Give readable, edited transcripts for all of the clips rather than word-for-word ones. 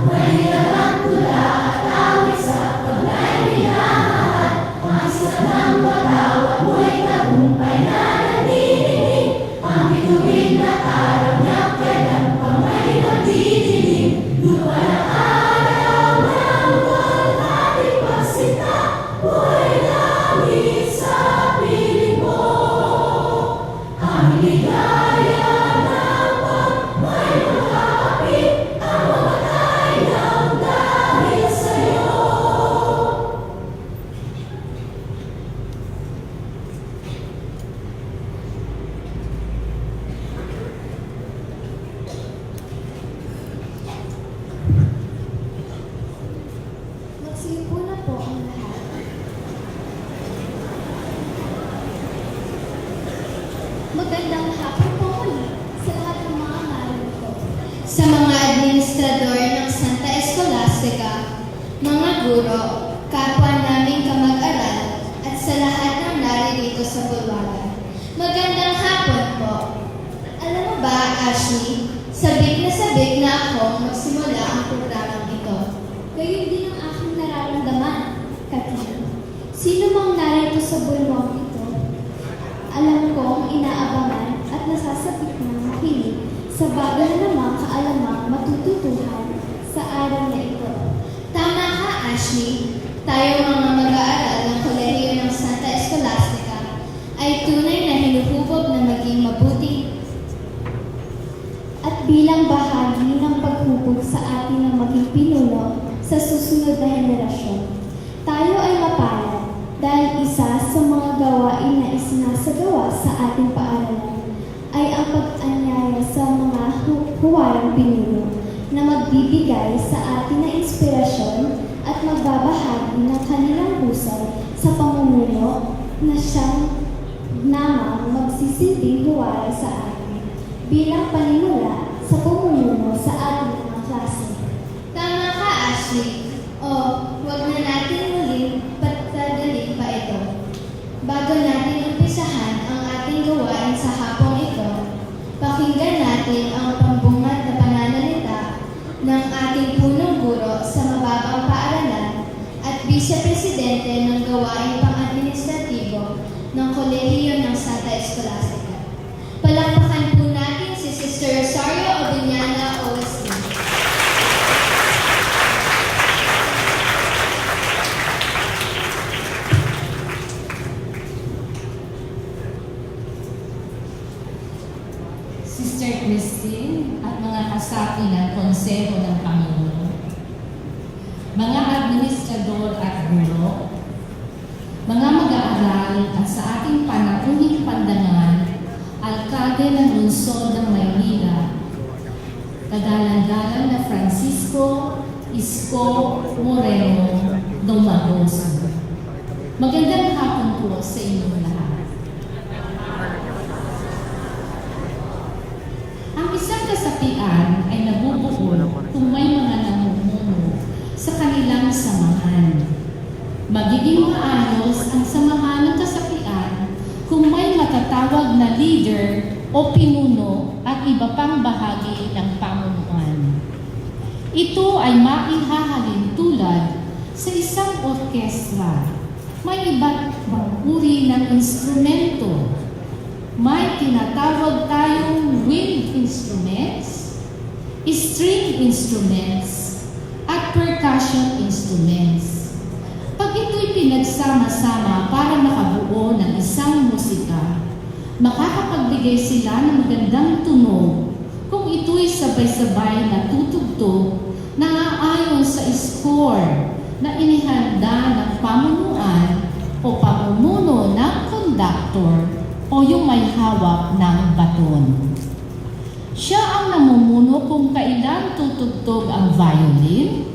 May nilalang tula at awit sa paglay niya. sa mga administrador ng Santa Scholastica, mga guro, kapwa naming kamag-aral, at sa lahat ng naririto sa bulwagan. Magandang hapon po. Alam mo ba, Ashley, sabik na ako magsimula ang programang ito. Gayon din ang aking nararamdaman, Katrina. Sino mang narito sa bulwang ito, alam kong inaabangan at nasasabik ng makinig sa bago na namang kaalamang matututuhan sa araw na ito. Tama ka, Ashley. Tayo mga mag-aaral ng kolehiyo ng Santa Scholastica ay tunay na hinuhubog na maging mabuti. At bilang bahagi ng paghubog sa atin ng maging pinuno sa susunod na henerasyon, tayo ay mapalad dahil isa sa mga gawain na isinasagawa sa ating paaralan ay ang pag-anyaya sa mga huwarang pinuno na magbibigay sa atin ng inspirasyon at magbabahagi ng kanilang husay sa pamumuno na siyang namang magsisilbing huwaran sa atin bilang panimula sa pamumuno sa ating mga klase. Tama ka, Ashley. Huwag na natin muling patadalin pa ito. Bago natin umpisahan ang ating gawain sa hapong ito, pakinggan natin ang pambungad na pananalita ng ating punong guro sa mababang paaralan at vice-presidente ng gawain pang-administratibo ng kolehiyo ng Santa Scholastica. Palakpakan po natin si Sister Rosario Obiñana OSD. Sister Christine at mga kasapi ng Konseho ng Panginoon, mga administrador at guro, mga mag-aaral at sa ating panauhing pandangan, alkalde ng lungsod ng Maynila, kagalang-galang na Francisco, Isko, Moreno, Dumagoso. Magandang hapon po sa inyong lahat. Ang isang kasapian ay nabubuo kung may mga namumuno sa kanilang samahan. Magiging maayos ang samahan ng kasapian kung may matatawag na leader o pinuno at iba pang bahagi ng pamunuan. Ito ay maihahalin tulad sa isang orkestra. May iba't ibang uri ng instrumento. May tinatawag tayong wind instruments, string instruments, at percussion instruments. Pag ito'y pinagsama-sama para makabuo ng isang musika, makakapagbigay sila ng magandang tunog kung ito'y sabay-sabay na tutugtog na aayon sa score na inihanda ng pamunuan o pamumuno ng conductor o yung may hawak ng baton. Siya ang namumuno kung kailan tutugtog ang violin,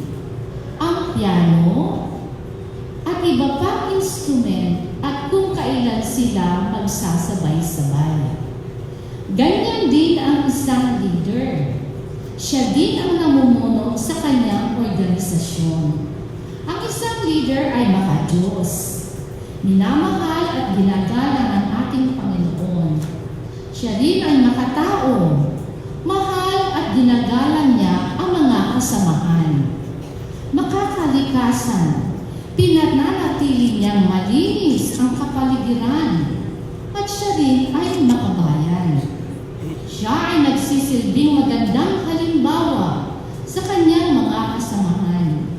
ang piano, at iba pang instrument at kung kailan sila magsasabay-sabay. Ganyan din ang isang leader. Siya din ang namumuno sa kanyang organisasyon. Ang isang leader ay maka-Diyos. Minamahal at ginagalang ang ating Panginoon. Siya rin ay makatao. Mahal at ginagalang niya ang mga kasamahan. Makakalikasan, pinananatili niyang malinis ang kapaligiran. At siya rin ay makabayan. Siya ay nagsisilbing magandang halimbawa sa kanyang mga kasamahan.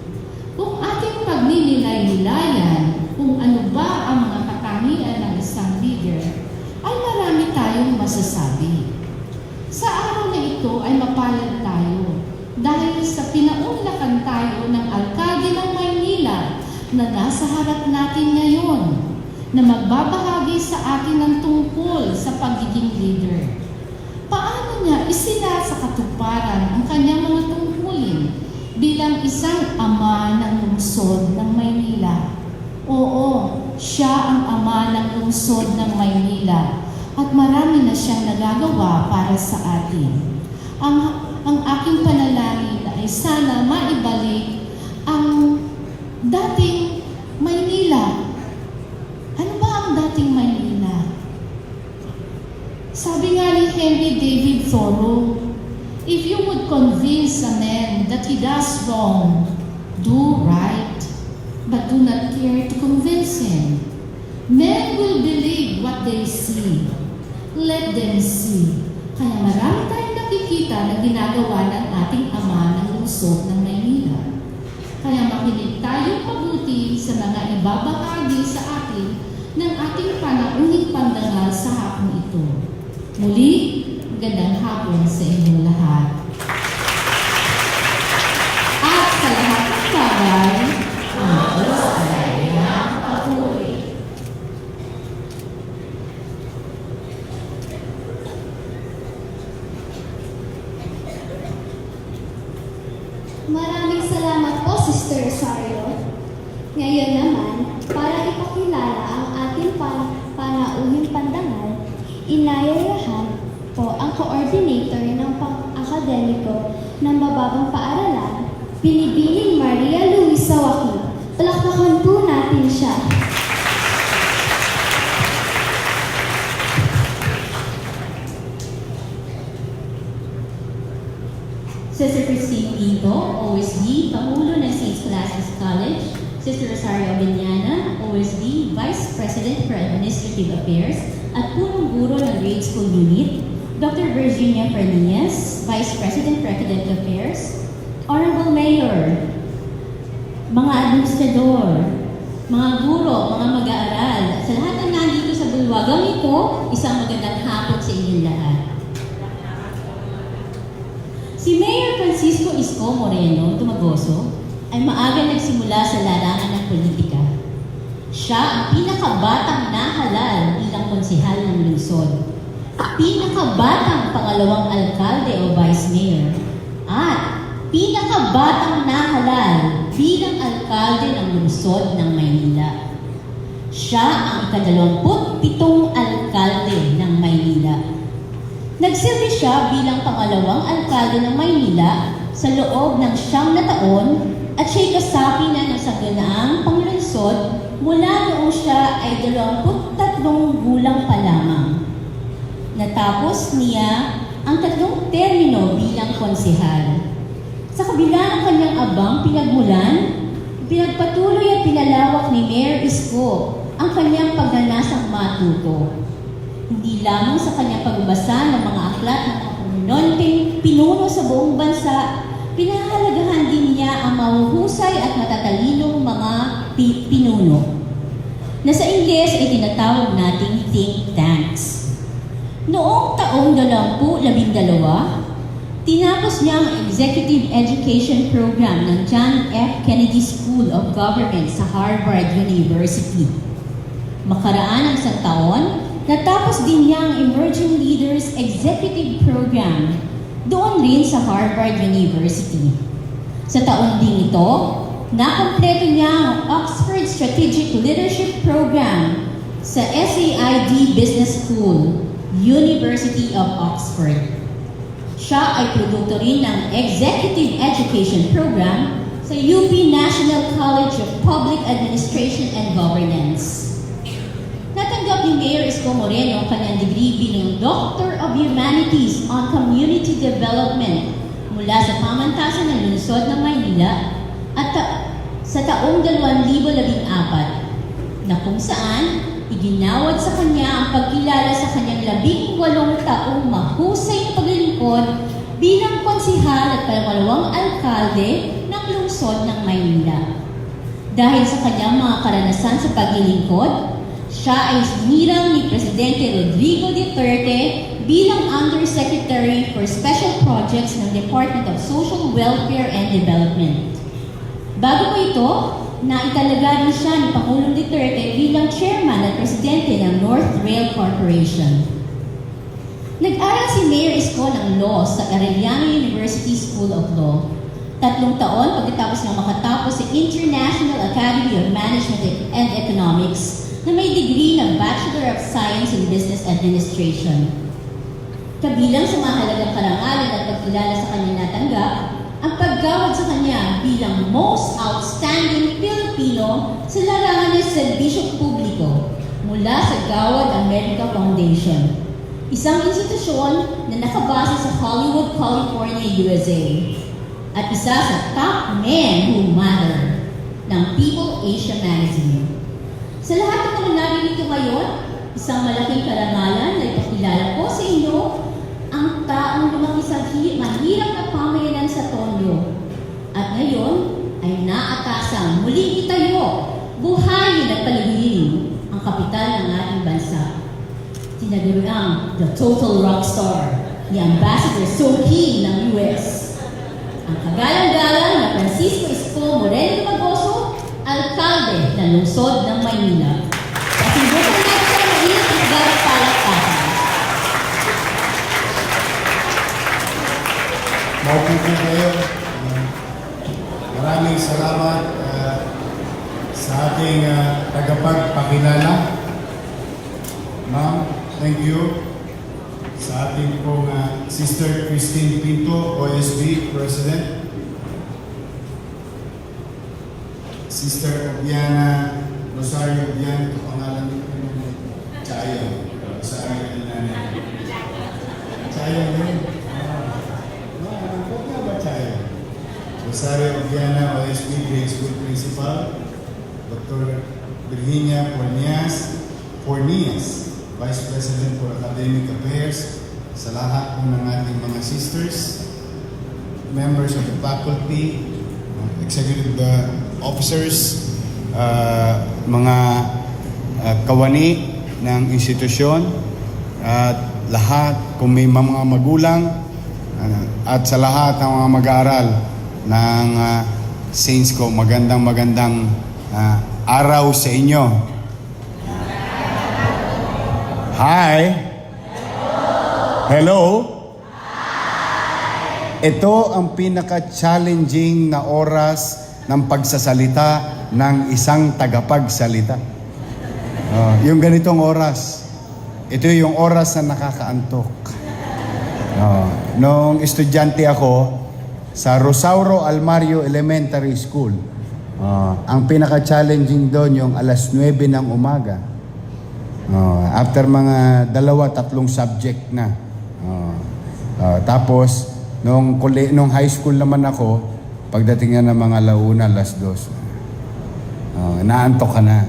Kung ating pagninilay-nilayan kung ano ba ang mga katangian ng isang leader, ay marami tayong masasabi. Sa araw na ito ay mapalad tayo dahil sa pinaunlakan tayo ng alkalde ng Maynila na nasa harap natin ngayon na magbabahagi sa atin ng tungkol sa pagiging leader. Paano niya isinasakatuparan ang kanyang mga tungkulin bilang isang ama ng lungsod ng Maynila? Oo, siya ang ama ng lungsod ng Maynila at marami na siyang nagagawa para sa atin. ang aking panalangin ay sana maibalik ang dating Maynila. Ano ba ang dating Maynila? Sabi nga ni Henry David Thoreau, if you would convince a man that he does wrong, do right, but do not care to convince him. Men will believe what they see. Let them see. Kaya marami tayong nakikita na ginagawa ng ating ama ng lungsod ng Maynila. Kaya makinig tayong mabuti sa mga ibabahagi sa atin ng ating panauning pandangal sa hapon ito. Muli, magandang hapon sa inyong lahat. At sa lahat ng bagay, ang Diyos ay nakapuri. Maraming salamat po, Sister Rosario. Ngayon naman, para ipakilala ang ating panauhing pandangal, inayarahan po ang coordinator ng pang-akademiko ng mababang paaralan, Binibining Maria Luisa Joaquin. Palakpakan po natin siya. Sister Christine Pinto, OSD, Pangulo ng St. Scholastica College. Sister Rosario Abellana, OSD, Vice President for Administrative Affairs at punong guro ng Grade School Unit. Dr. Virginia Fernandez, Vice President for Academic Affairs. Honorable Mayor, mga administrador, mga guro, mga mag-aaral, sa lahat ng nandito sa bulwagang ito, isang magandang hapon sa inyong lahat. Si Mayor Francisco Isko Moreno, Tumagoso, ay maaga nagsimula sa larangan ng politika. Siya ang pinakabatang nahalal bilang konsehal ng lungsod, pinakabatang pangalawang alkalde o vice mayor, at pinakabatang nahalal bilang alkalde ng lungsod ng Maynila. Siya ang ika-27 alkalde ng Maynila. Nagsilbi siya bilang pangalawang alkalde ng Maynila sa loob ng 9 na taon at siya'y kasapi na ng saganaang panglungsod mula noong siya ay 23 gulang pa lamang. Natapos niya ang 3 termino bilang konsehal. Sa kabila ng kanyang abang pinagmulan, pinagpatuloy at pinalawak ni Mayor Isko ang kanyang pagnanasang matuto. Hindi lamang sa kanyang pagbasa ng mga aklat ng mga prominenteng pinuno sa buong bansa, pinahalagahan din niya ang mahuhusay at matatalinong mga pinuno na sa Ingles ay tinatawag nating think tanks. Noong taong 2012, tinapos niya ang Executive Education Program ng John F. Kennedy School of Government sa Harvard University. Makaraan ang 1 taon, natapos din niya ang Emerging Leaders Executive Program doon rin sa Harvard University. Sa taon din ito, nakompleto niya ang Oxford Strategic Leadership Program sa SAID Business School, University of Oxford. Siya ay produkto rin ng Executive Education Program sa UP National College of Public Administration and Governance. Natanggap ni Mayor Isko Moreno ang kanyang degree bilang Doctor of Humanities on Community Development mula sa pamantasan ng lungsod ng Maynila at sa taong 2014 na kung saan iginawad sa kanya ang pagkilala sa kanyang 18 taong mahusay na paglilingkod bilang konsehal at pangalawang alkalde ng lungsod ng Maynila. Dahil sa kanyang mga karanasan sa paglilingkod, siya ay sinirang ni Presidente Rodrigo Duterte bilang Undersecretary for Special Projects ng Department of Social Welfare and Development. Bago po ito, naitalaga rin siya ni Pangulong Duterte bilang Chairman at Presidente ng North Rail Corporation. Nag-aral si Mayor Isko ng Law sa Arellano University School of Law. 3 taon pagkatapos ng makatapos sa International Academy of Management and Economics na may degree ng Bachelor of Science in Business Administration. Kabilang sa mahalagang karangalan at pagkilala sa kanya natanggap, ang paggawad sa kanya bilang Most Outstanding Filipino sa larangan ng serbisyong publiko mula sa Gawad America Foundation, isang institusyon na nakabase sa Hollywood, California, USA, at isa sa top men who matter ng People Asia Magazine. Sa lahat ng mga narinig ko ngayon, isang malaking karangalan na ipakilala ko sa inyo ang taong lumaki sa mahirap na pamayanan sa Tondo at ngayon ay naatasang muling itayo, buhayin at paliguin ang kapital ng ating bansa. Tinaguriang the total rockstar, ni Ambassador Soki ng US. Ang kagalang-galang na Francisco Isko Moreno Magoso, alkalde ng lungsod ng Maynila. Pasibukan natin sa mainit at garang palakpakan. Maupo po kayo. Maraming salamat sa ating tagapagpakilala. Ma'am, thank you. Sa ating pong Sister Christine Pinto, OSB President. Sister Obiana Rosario Obiana, ito pangalan niyo. Chaya. Rosario Obiana. Chaya yun. Rosario Obiana, OSB Grade School Principal, Dr. Virginia Fornias, Vice President for Academic Affairs, sa lahat po ng ating mga sisters, members of the faculty, executive officers, mga kawani ng institusyon, at lahat, kung may mga magulang, at sa lahat ng mga mag-aaral ng Saints ko, magandang araw sa inyo. Hi! Hello! Ito ang pinaka-challenging na oras ng pagsasalita ng isang tagapagsalita. Yung ganitong oras, ito yung oras na nakakaantok. Nung estudyante ako sa Rosauro Almario Elementary School, ang pinaka-challenging doon yung alas 9 ng umaga. After mga 2-3 subject na. Tapos, nung high school naman ako, pagdating na ng mga launa, alas 2. Naantok ka na.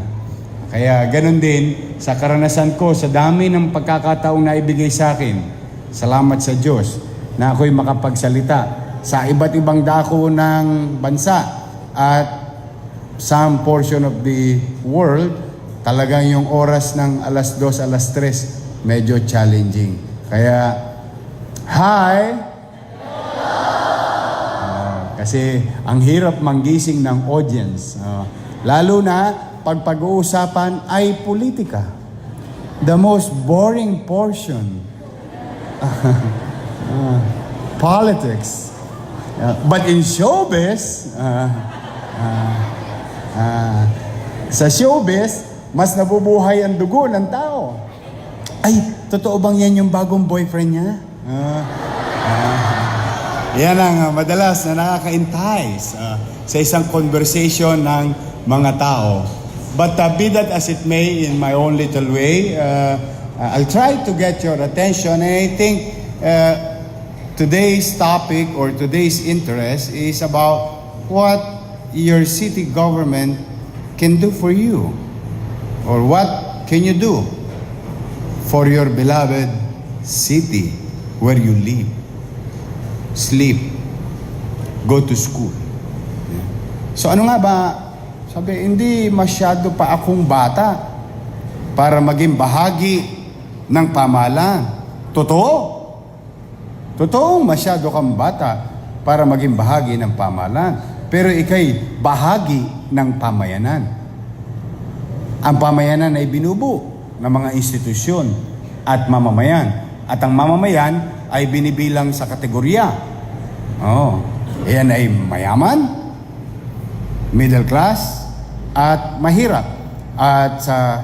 Kaya ganun din, sa karanasan ko, sa dami ng pagkakataong naibigay sa akin, salamat sa Diyos na ako'y makapagsalita sa iba't ibang dako ng bansa at some portion of the world, talagang yung oras ng alas 2, alas 3, medyo challenging. Kaya, hi! Kasi ang hirap manggising ng audience. Lalo na pag pag-uusapan ay politika. The most boring portion. Politics. But in showbiz, sa showbiz, mas nabubuhay ang dugo ng tao. Ay, totoo bang yan yung bagong boyfriend niya? Yan ang madalas na nakaka-entice sa isang conversation ng mga tao. But be that as it may, in my own little way, I'll try to get your attention. And I think today's topic or today's interest is about what your city government can do for you, or what can you do for your beloved city where you live, sleep, go to school. So ano nga ba? Sabi, hindi masyado pa akong bata para maging bahagi ng pamahalaan. Totoo. Totoong masyado kang bata para maging bahagi ng pamahalaan. Pero ikay bahagi ng pamayanan. Ang pamayanan ay binubuo ng mga institusyon at mamamayan. At ang mamamayan ay binibilang sa kategorya. Yan ay mayaman, middle class, at mahirap. At sa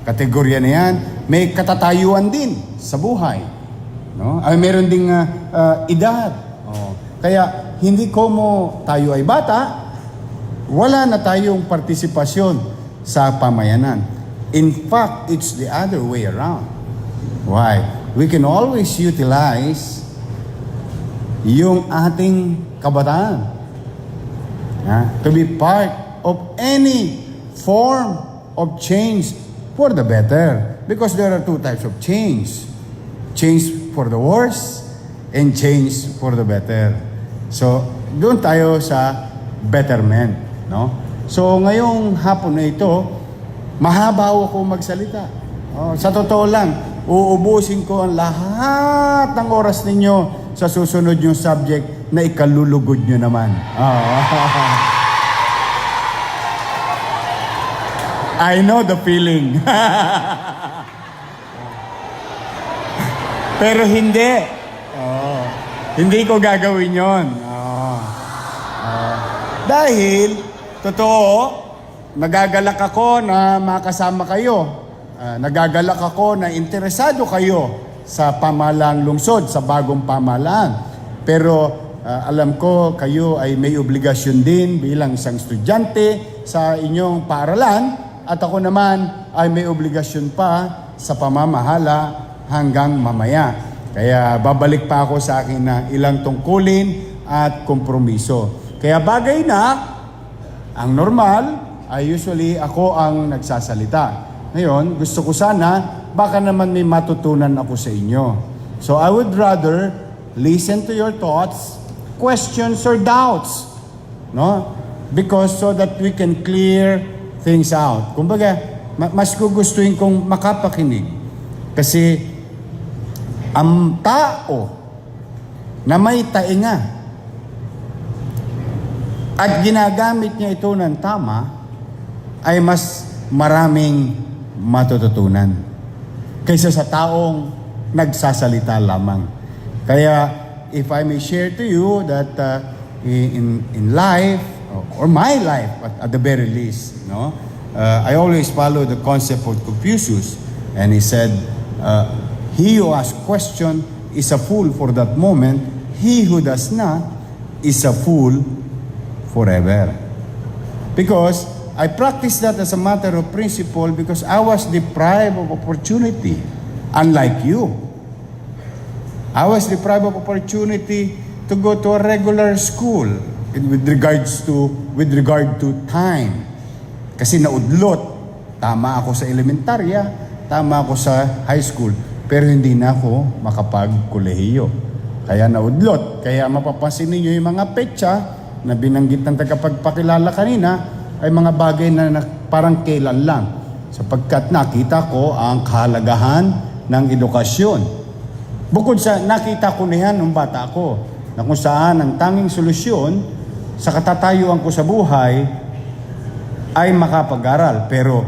kategorya na yan, may katatayuan din sa buhay. No? Ay meron ding edad. Oh. Kaya hindi como tayo ay bata, wala na tayong partisipasyon sa pamayanan. In fact, it's the other way around. Why? We can always utilize yung ating kabataan to be part of any form of change for the better. Because there are two types of change. Change for the worse and change for the better. So, doon tayo sa betterment. No? So, ngayong hapon na ito, mahaba ako magsalita. Sa totoo lang, uubusin ko ang lahat ng oras ninyo sa susunod yung subject na ikalulugod nyo naman. I know the feeling. Pero hindi. Hindi ko gagawin yon. Dahil, totoo, nagagalak ako na makasama kayo. Nagagalak ako na interesado kayo sa pamahalaang lungsod, sa bagong pamahalaan. Pero alam ko kayo ay may obligasyon din bilang isang estudyante sa inyong paaralan at ako naman ay may obligasyon pa sa pamamahala hanggang mamaya. Kaya babalik pa ako sa akin na ilang tungkulin at kompromiso. Kaya bagay na, ang normal ay usually ako ang nagsasalita. Ngayon, gusto ko sana, baka naman may matutunan ako sa inyo. So I would rather listen to your thoughts, questions, or doubts. No? Because so that we can clear things out. Kumbaga, mas gugustuhin kong makapakinig. Kasi ang tao na may tainga at ginagamit niya ito ng tama ay mas maraming matututunan kaysa sa taong nagsasalita lamang. Kaya if I may share to you that in life or my life at the very least, no, I always follow the concept of Confucius, and he said, he who asks question is a fool for that moment, he who does not is a fool forever. Because I practice that as a matter of principle because I was deprived of opportunity, unlike you. I was deprived of opportunity to go to a regular school with regard to time. Kasi naudlot. Tama ako sa elementarya, tama ako sa high school, pero hindi na ako makapag-kolehiyo. Kaya naudlot. Kaya mapapansin niyo yung mga petsa na binanggit ng tagapagpakilala kanina, ay mga bagay na parang kailan lang. Sapagkat nakita ko ang kahalagahan ng edukasyon. Bukod sa nakita ko na yan nung bata ko, na kung saan ang tanging solusyon sa katatayuan ko sa buhay ay makapag-aral. Pero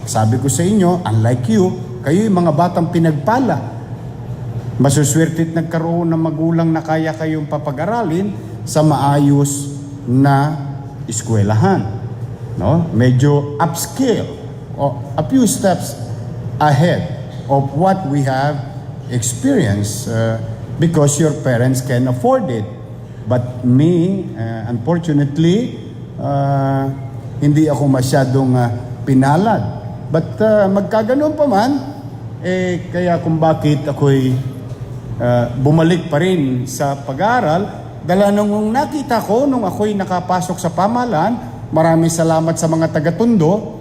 sabi ko sa inyo, unlike you, kayo yung mga batang pinagpala. Masuswerte't nagkaroon ng magulang na kaya kayong papag-aralin sa maayos na eskwelahan. No? Medyo upscale or a few steps ahead of what we have experienced because your parents can afford it. But me, unfortunately, hindi ako masyadong pinalad. But magkaganon pa man, kaya kung bakit ako'y bumalik pa rin sa pag-aaral, dala nung nakita ko, nung ako'y nakapasok sa pamahalaan, maraming salamat sa mga taga-Tondo.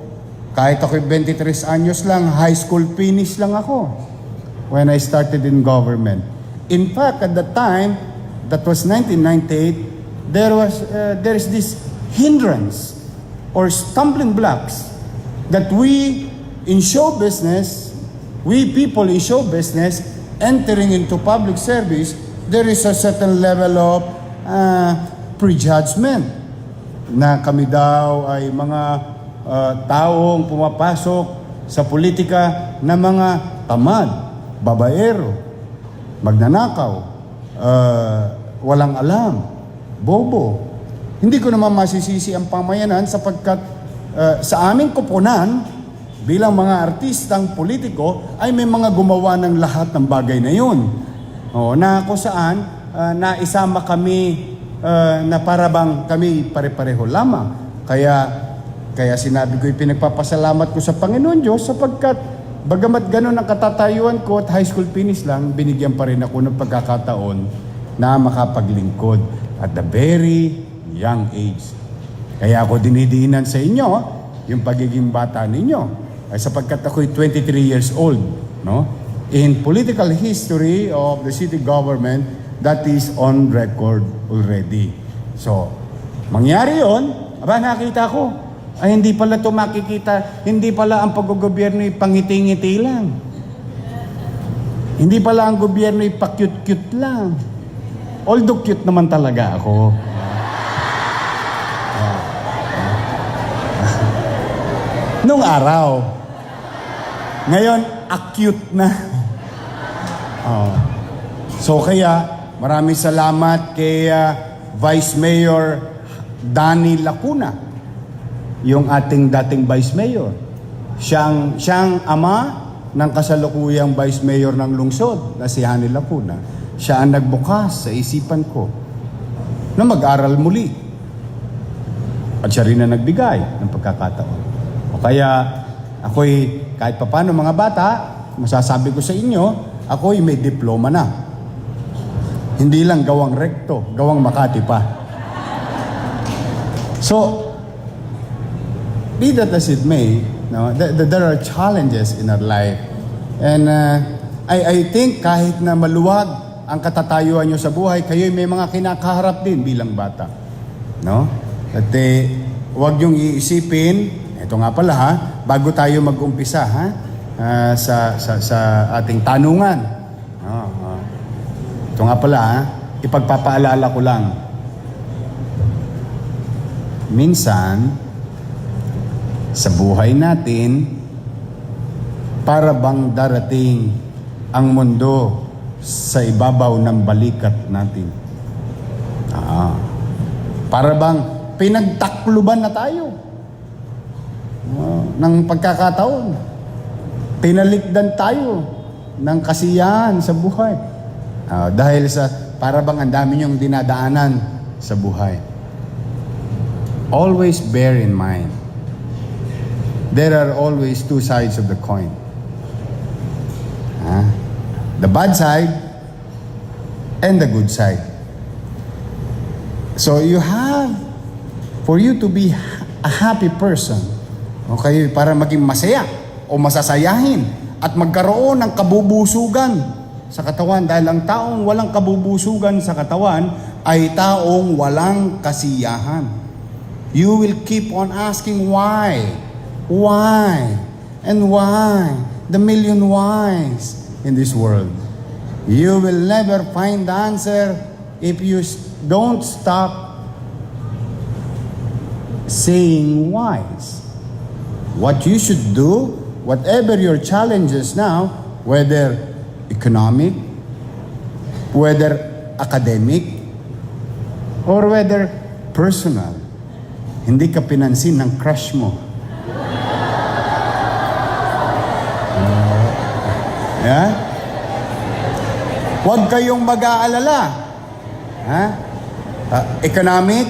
Kahit ako'y 23 anyos lang, high school finish lang ako when I started in government. In fact, at that time, that was 1998, there is this hindrance or stumbling blocks that we in show business, we people in show business, entering into public service, there is a certain level of prejudgment na kami daw ay mga taong pumapasok sa politika na mga tamad, babaero, magnanakaw, walang alam, bobo. Hindi ko naman masisisi ang pamayanan sapagkat sa aming koponan bilang mga artistang politiko ay may mga gumawa ng lahat ng bagay na yun. Na kung saan naisama kami na parabang kami pare-pareho lamang. Kaya sinabi ko, pinagpapasalamat ko sa Panginoon Diyos sapagkat bagamat ganun ang katatayuan ko at high school finish lang, binigyan pa rin ako ng pagkakataon na makapaglingkod at the very young age. Kaya ako dinidiinan sa inyo yung pagiging bata ninyo. Ay sapagkat ako'y 23 years old, no? In political history of the city government, that is on record already. So, mangyari yon, nakita ko, ay hindi pala ito makikita, hindi pala ang paggogobyerno ay pangiti-ngiti lang. Hindi pala ang gobyerno ay pa-cute-cute lang. Although cute naman talaga ako. Nung araw. Ngayon, acute na. So kaya, maraming salamat kay Vice Mayor Danny Lacuna, yung ating dating Vice Mayor. Siyang ama ng kasalukuyang Vice Mayor ng lungsod na si Hanny Lacuna. Siya ang nagbukas sa isipan ko na mag-aral muli. At siya rin na nagbigay ng pagkakataon. O kaya, ako'y kahit papano mga bata, masasabi ko sa inyo, ako'y may diploma na. Hindi lang gawang rekto, gawang Makati pa. So, be that as it may, no, there are challenges in our life. And I think kahit na maluwag ang katatayuan nyo sa buhay, kayo'y may mga kinakaharap din bilang bata. No? At huwag yung iisipin, ito nga pala bago tayo mag-umpisa sa ating tanungan. Ito nga pala ipagpapaalala ko lang. Minsan, sa buhay natin, para bang darating ang mundo sa ibabaw ng balikat natin. Para bang pinagtakluban na tayo ng pagkakataon. Pinalikdan tayo ng kasiyahan sa buhay. Dahil sa para bang ang dami niyong dinadaanan sa buhay. Always bear in mind, there are always two sides of the coin. The bad side and the good side. So you have, for you to be a happy person, okay, para maging masaya o masasayahin at magkaroon ng kabubusugan sa katawan, dahil ang taong walang kabubusugan sa katawan ay taong walang kasiyahan. You will keep on asking why, and why, the million whys in this world. You will never find the answer if you don't stop saying whys. What you should do, whatever your challenges now, whether economic, whether academic, or whether personal, hindi ka pinansin ng crush mo. Huwag kayong mag-aalala. Economic?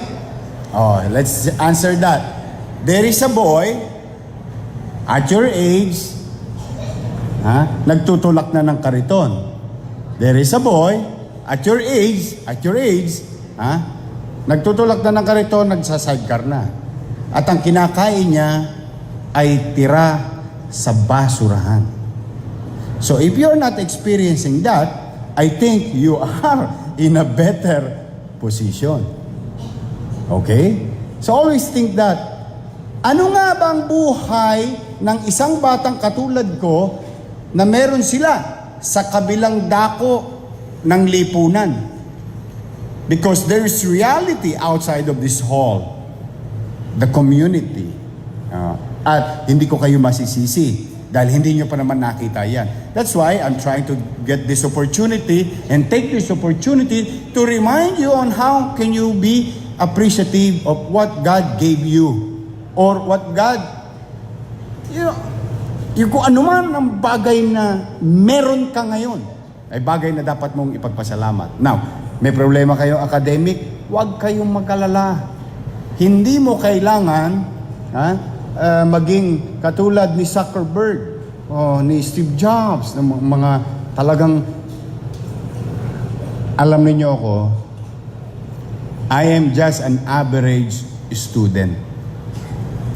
Let's answer that. There is a boy at your age, nagtutulak na ng kariton. There is a boy at your age, nagtutulak na ng kariton, nagsasidecar na. At ang kinakain niya ay tira sa basurahan. So if you're not experiencing that, I think you are in a better position. Okay? So always think that, ano nga ba ang buhay ng isang batang katulad ko na meron sila sa kabilang dako ng lipunan? Because there is reality outside of this hall. The community. At hindi ko kayo masisisi dahil hindi nyo pa naman nakita yan. That's why I'm trying to get this opportunity and take this opportunity to remind you on how can you be appreciative of what God gave you. Or what God, yung kung ano man ang bagay na meron ka ngayon. ay bagay na dapat mong ipagpasalamat. Now, may problema kayo academic, huwag kayong magkalala. Hindi mo kailangan maging katulad ni Zuckerberg o ni Steve Jobs, ng mga talagang, alam niyo ako, I am just an average student.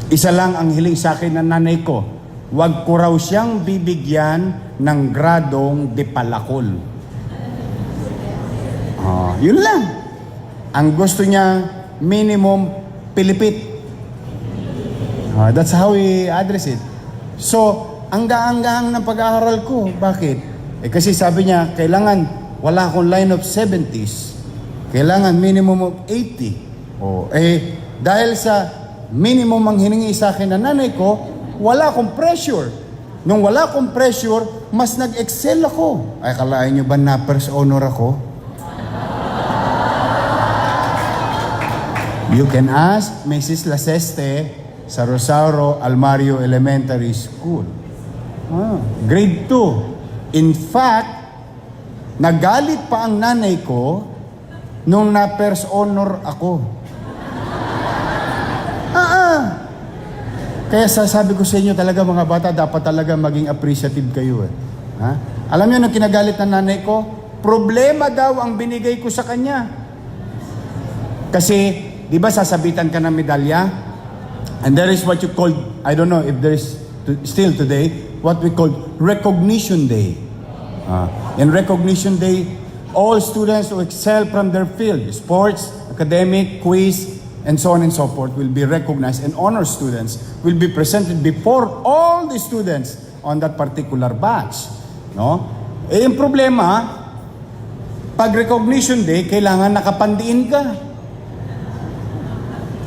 Isa lang ang hiling sa akin ng nanay ko, huwag ko raw siyang bibigyan ng gradong de palakol. Yun lang. Ang gusto niya, minimum pilipit. That's how we address it. So, ang gaang-gaang ng pag-aaral ko. Bakit? Kasi sabi niya, kailangan wala akong line of 70s. Kailangan minimum of 80. Dahil sa minimum ang hiningi sa akin ng nanay ko, wala akong pressure. Nung wala akong pressure, mas nag-excel ako. Ay, kalahin niyo ba na first honor ako? You can ask Mrs. Laseste sa Rosario Almario Elementary School. Grade 2. In fact, nagalit pa ang nanay ko nung na-first honor ako. Kaya sasabi ko sa inyo talaga mga bata, dapat talaga maging appreciative kayo. Alam niyo nung kinagalit ng nanay ko, problema daw ang binigay ko sa kanya. Kasi, di ba sasabitan ka ng medalya? And there is what you call, I don't know if there is still today, what we call recognition day. In recognition day, all students who excel from their field, sports, academic, quiz, and so on and so forth will be recognized, and honor students will be presented before all the students on that particular batch. No? Yung problema, pag recognition day, kailangan nakapandiin ka.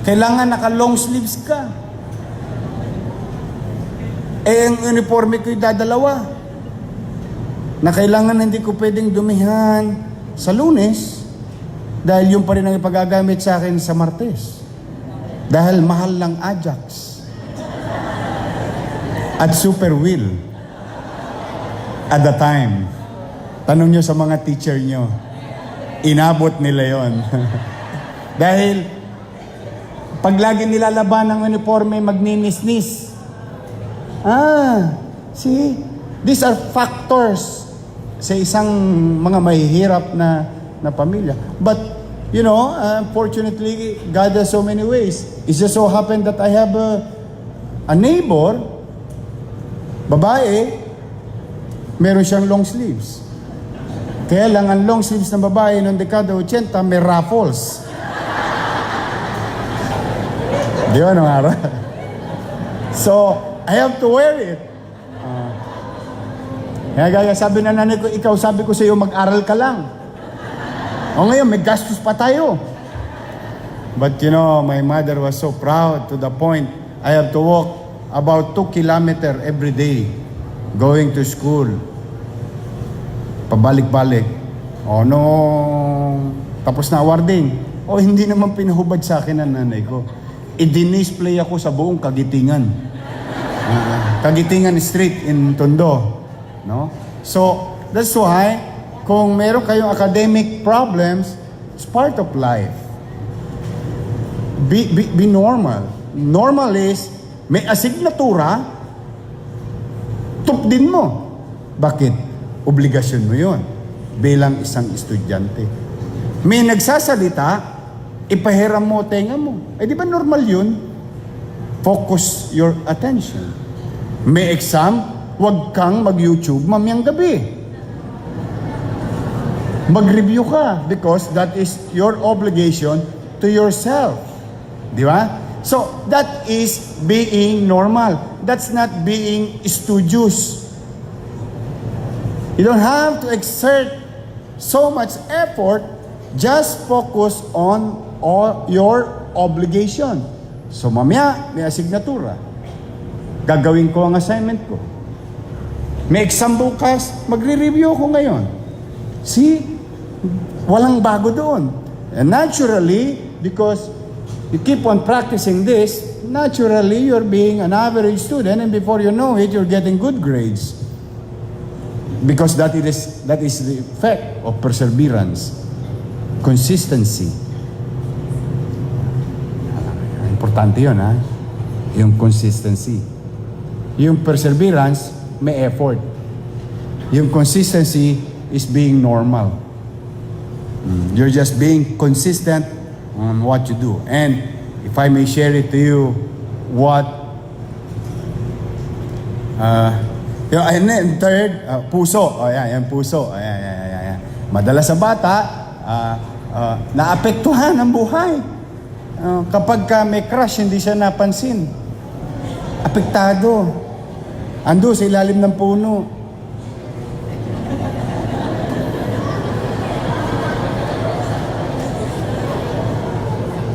Kailangan naka-long sleeves ka. Ang uniforme ko'y dadalawa. Na kailangan hindi ko pwedeng dumihan sa Lunes dahil yung pa rin ang ipagagamit sa akin sa Martes. Dahil mahal ng Ajax at Super Wheel at the time. Tanong nyo sa mga teacher nyo, inabot nila yon. Dahil pag lagi nilalaban ng uniforme, magninis-nis. See? These are factors sa isang mga mahihirap na pamilya. But, you know, unfortunately, God has so many ways. It just so happened that I have a neighbor, babae, meron siyang long sleeves. Kaya lang, ang long sleeves ng babae noong dekada 80, may ruffles. Di ba, Mara? So, I have to wear it. Kaya sabi na nanay ko, ikaw, sabi ko sa iyo, mag-aral ka lang. O ngayon, may gastos pa tayo. But you know, my mother was so proud to the point, I have to walk about 2 kilometers every day going to school. Pabalik-balik. O nung tapos na awarding, hindi naman pinahubad sa akin ng nanay ko. I-display ako sa buong Kagitingan. Kagitingan Street in Tondo. No? So, that's why, kung meron kayong academic problems, it's part of life. Be normal. Normal is, may asignatura, tupdin mo. Bakit? Obligasyon mo yun bilang isang estudyante. May nagsasalita, ipahiram mo, tenga mo. Di ba normal yun? Focus your attention. May exam, huwag kang mag-YouTube mamayang gabi. Mag-review ka because that is your obligation to yourself. Di ba? So, that is being normal. That's not being studious. You don't have to exert so much effort, just focus on your obligation. So, mamaya, may asignatura. Gagawin ko ang assignment ko. May exam bukas, magre-review ko ngayon. See? Walang bago doon. And naturally, because you keep on practicing this, naturally, you're being an average student and before you know it, you're getting good grades. Because that is the effect of perseverance. Consistency. Importante yun, ha? Yung consistency. Yung perseverance, may effort. Yung consistency is being normal. You're just being consistent on what you do. And if I may share it to you, what and then third, puso. Yan, puso. Ayan. Madalas sa bata, naapektuhan ang buhay. Kapag may crush, hindi siya napansin. Apektado. Ando sa ilalim ng puno.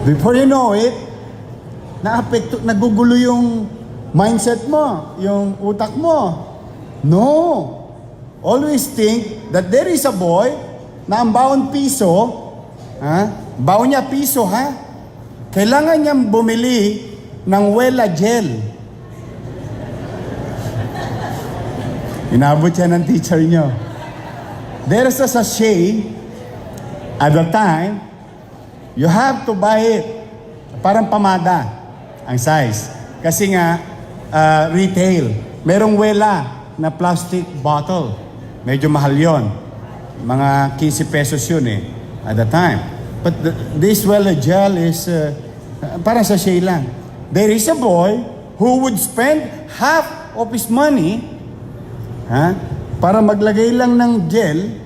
Before you know it, nagugulo yung mindset mo, yung utak mo. No. Always think that there is a boy na ang baon piso, baon niya piso, kailangan niyang bumili ng Wella gel. Inabot siya ng teacher niyo. There's a sachet at the time, you have to buy it. Parang pamada ang size. Kasi nga, retail. Merong Wella na plastic bottle. Medyo mahal yon. Mga 15 pesos yun at the time. But this Wella gel is parang sachet lang. There is a boy who would spend half of his money para maglagay lang ng gel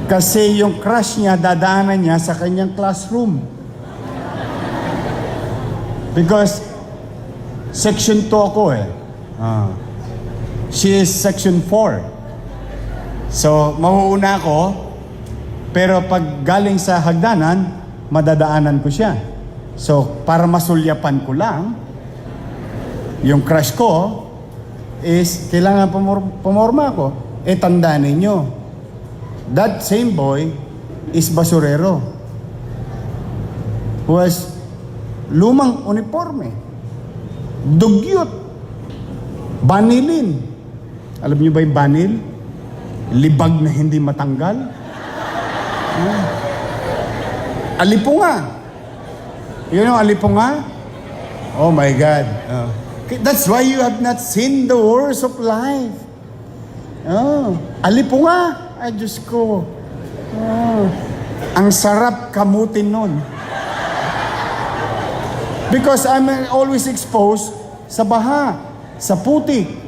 kasi yung crush niya, dadaanan niya sa kanyang classroom. Because section 2 ako she is section 4. So, mauuna ako, pero pag galing sa hagdanan, madadaanan ko siya. So, para masulyapan ko lang, yung crush ko is kailangan pumorma ko. Tandaan ninyo, that same boy is basurero who has lumang uniforme, dugyot, banilin. Alam niyo ba yung banil? Libag na hindi matanggal. Alipunga. You know alipunga? Oh my God. That's why you have not seen the worst of life. Alipunga. Ay, Diyos ko. Ang sarap kamutin nun. Because I'm always exposed sa baha, sa putik.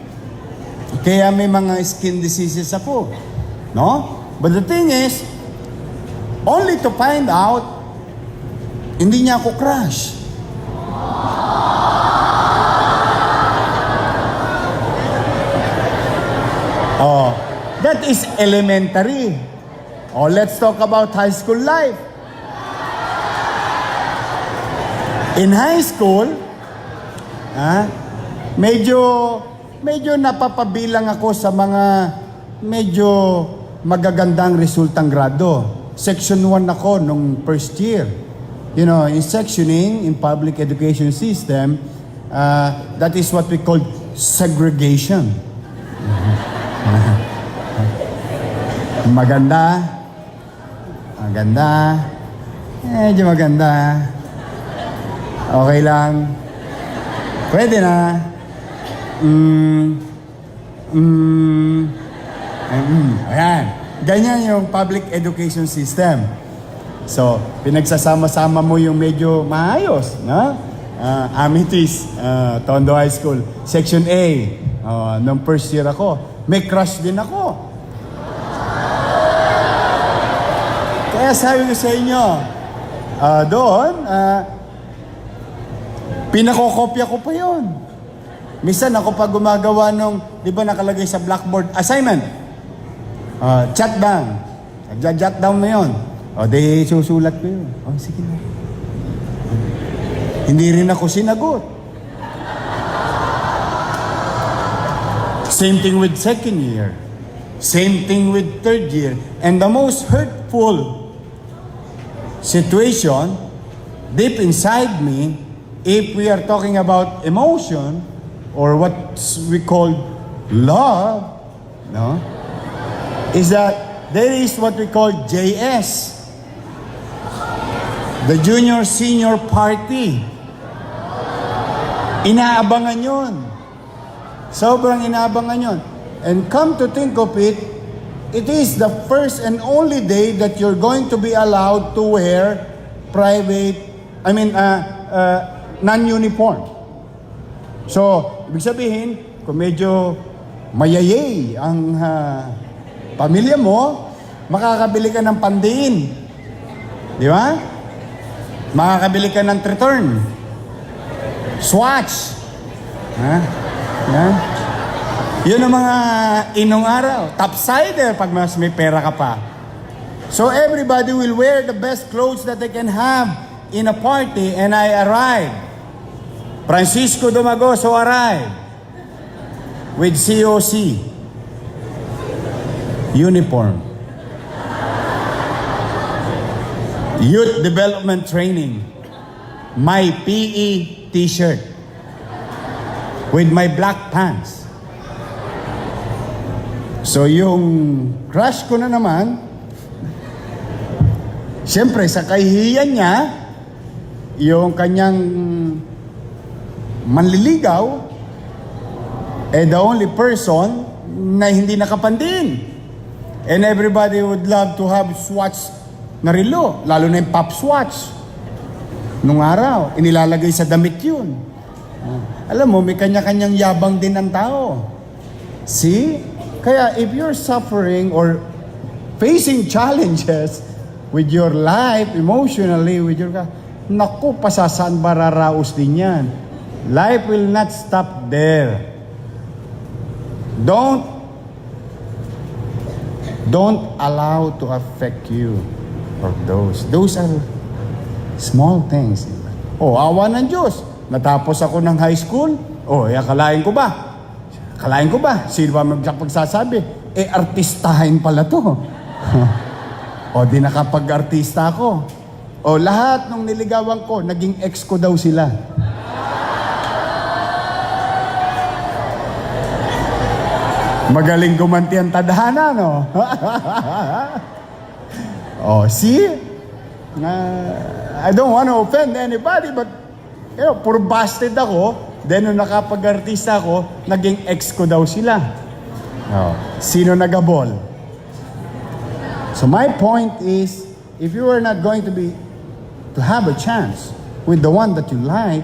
Kaya may mga skin diseases ako. No? But the thing is, only to find out, hindi niya ako crush. That is elementary. Let's talk about high school life. In high school, medyo napapabilang ako sa mga medyo magagandang resultang grado. Section 1 ako nung first year. You know, in sectioning, in public education system, that is what we call segregation. Maganda. Medyo maganda. Okay lang. Pwede na. Ayan. Ganyan yung public education system. So, pinagsasama-sama mo yung medyo maayos, no? Amitis, Tondo High School. Section A. Nung first year ako. May crush din ako. Kaya sabi ko sa inyo, doon, pinakokopya ko pa yon. Minsan ako pa gumagawa nung, di ba nakalagay sa blackboard, assignment. Chat down. Nagja-jot down mo yun. Di susulat ko yun. Sige na. Hindi rin ako sinagot. Same thing with second year. Same thing with third year. And the most hurtful situation deep inside me, if we are talking about emotion or what we call love, no, is that there is what we call JS, the Junior Senior Party. Inaabangan yun. Sobrang inaabangan yun. And come to think of it, it is the first and only day that you're going to be allowed to wear non-uniform. So, ibig sabihin, kung medyo mayayay ang pamilya mo, makakabili ka ng pandiin. Di ba? Makakabili ka ng return. Swatch. Ha? Ha? Yun ang mga inong araw. Topsider pag mas may pera ka pa. So everybody will wear the best clothes that they can have in a party, and I arrived. Francisco Dumagoso arrived with COC uniform. Youth Development Training. My PE t-shirt with my black pants. So yung crush ko na naman, siyempre sa kahihiyan niya, yung kanyang manliligaw, the only person na hindi nakapandin. And everybody would love to have Swatch na relo, lalo na yung Pop Swatch. Nung araw, inilalagay sa damit yun. Alam mo, may kanya-kanyang yabang din ang tao. See? Kaya if you're suffering or facing challenges with your life, emotionally, with your... Naku, pasasaan ba raraos din yan? Life will not stop there. Don't allow to affect you or those. Those are small things. Oh, awa ng Diyos. Natapos ako ng high school. Oh, akalain ko ba? Akalain ko ba? Sino ba magpagsasabi? Artistahin pala to. O, di nakapag-artista ako. O, lahat ng niligawan ko, naging ex ko daw sila. Magaling gumanti ang tadhana, no? Oh, see? I don't want to offend anybody, but, puro busted ako. Then, nung nakapag-artista ako, naging ex ko daw sila. Oh, sino nagabol? So, my point is, if you are not going to have a chance with the one that you like,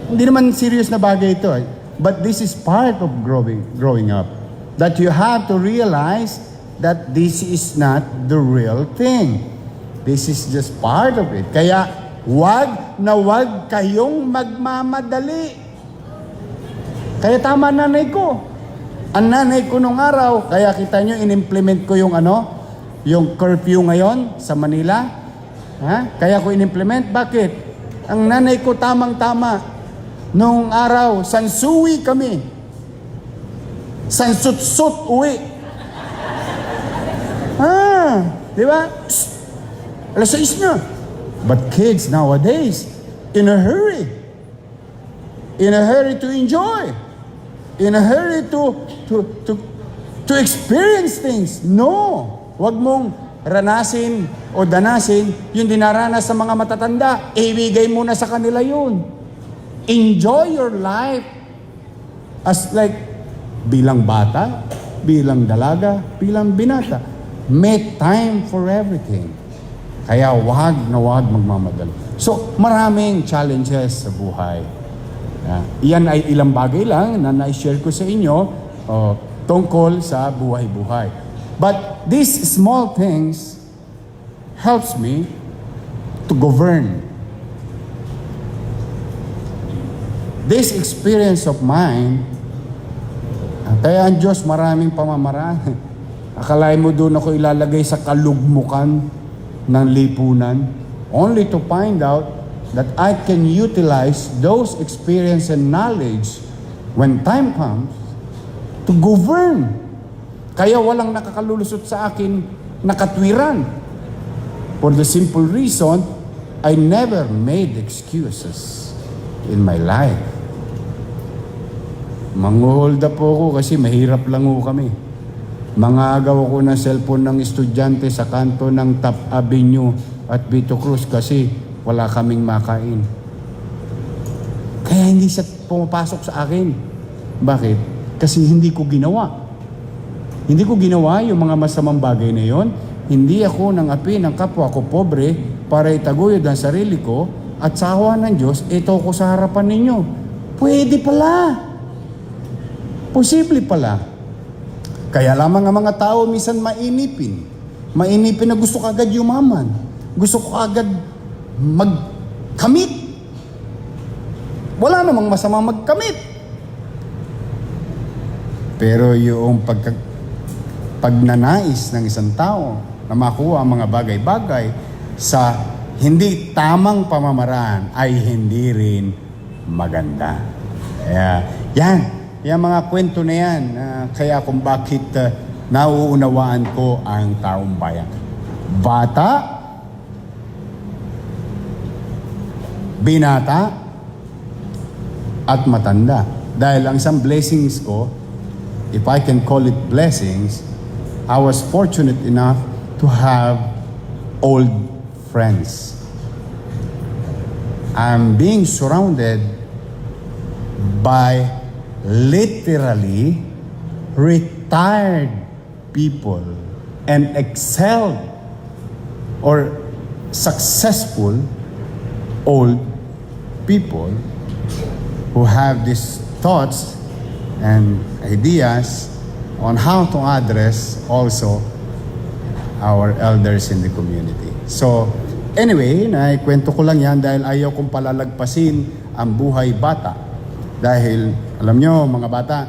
hindi naman serious na bagay ito. But this is part of growing up. That you have to realize that this is not the real thing. This is just part of it. Kaya, wag kayong magmamadali. Kaya tama nanay ko. Ang nanay ko nung araw, kaya kita nyo, in-implement ko yung yung curfew ngayon sa Manila. Ha? Kaya ko in-implement. Bakit? Ang nanay ko tamang-tama. Nung araw, sansuwi kami. Sansut-sut uwi. Di ba? Alas 6 na. But kids nowadays, in a hurry to enjoy, in a hurry to experience things. No, wag mong ranasin o danasin yung dinaranas sa mga matatanda. Ibigay mo na sa kanila yun. Enjoy your life as bilang bata, bilang dalaga, bilang binata. Make time for everything. Kaya wag magmamadali. So, maraming challenges sa buhay. Iyan ay ilang bagay lang na na-share ko sa inyo tungkol sa buhay-buhay. But these small things helps me to govern. This experience of mine, kaya ang Diyos maraming pamamaraan. Akalain mo doon ako ilalagay sa kalugmukan ng lipunan, only to find out that I can utilize those experience and knowledge when time comes to govern. Kaya walang nakakalulusot sa akin na katwiran. For the simple reason, I never made excuses in my life. Manghold up po ako kasi mahirap lang ho kami. Mangagaw ako ng cellphone ng estudyante sa kanto ng Top Avenue at Vito Cruz kasi wala kaming makain. Kaya hindi siya pumapasok sa akin. Bakit? Kasi hindi ko ginawa. Hindi ko ginawa yung mga masamang bagay na yon. Hindi ako nangapi ng kapwa ko pobre para itaguyod ang sarili ko at sa awa ng Diyos, ito ko sa harapan ninyo. Pwede pala. Posible pala. Kaya lamang ang mga tao minsan mainipin. Mainipin na gusto ko agad yumaman. Gusto ko agad magkamit. Wala namang masama magkamit. Pero yung pagnanais ng isang tao na makuha ang mga bagay-bagay sa hindi tamang pamamaraan ay hindi rin maganda. Kaya yan mga kwento na yan, kaya kung bakit nauunawaan ko ang taong bayan. Bata, binata, at matanda. Dahil ang isang blessings ko, if I can call it blessings, I was fortunate enough to have old friends. I'm being surrounded by literally retired people and excelled or successful old people who have these thoughts and ideas on how to address also our elders in the community. So, anyway, naikwento ko lang yan dahil ayaw kong palalagpasin ang buhay bata. Dahil, alam nyo, mga bata,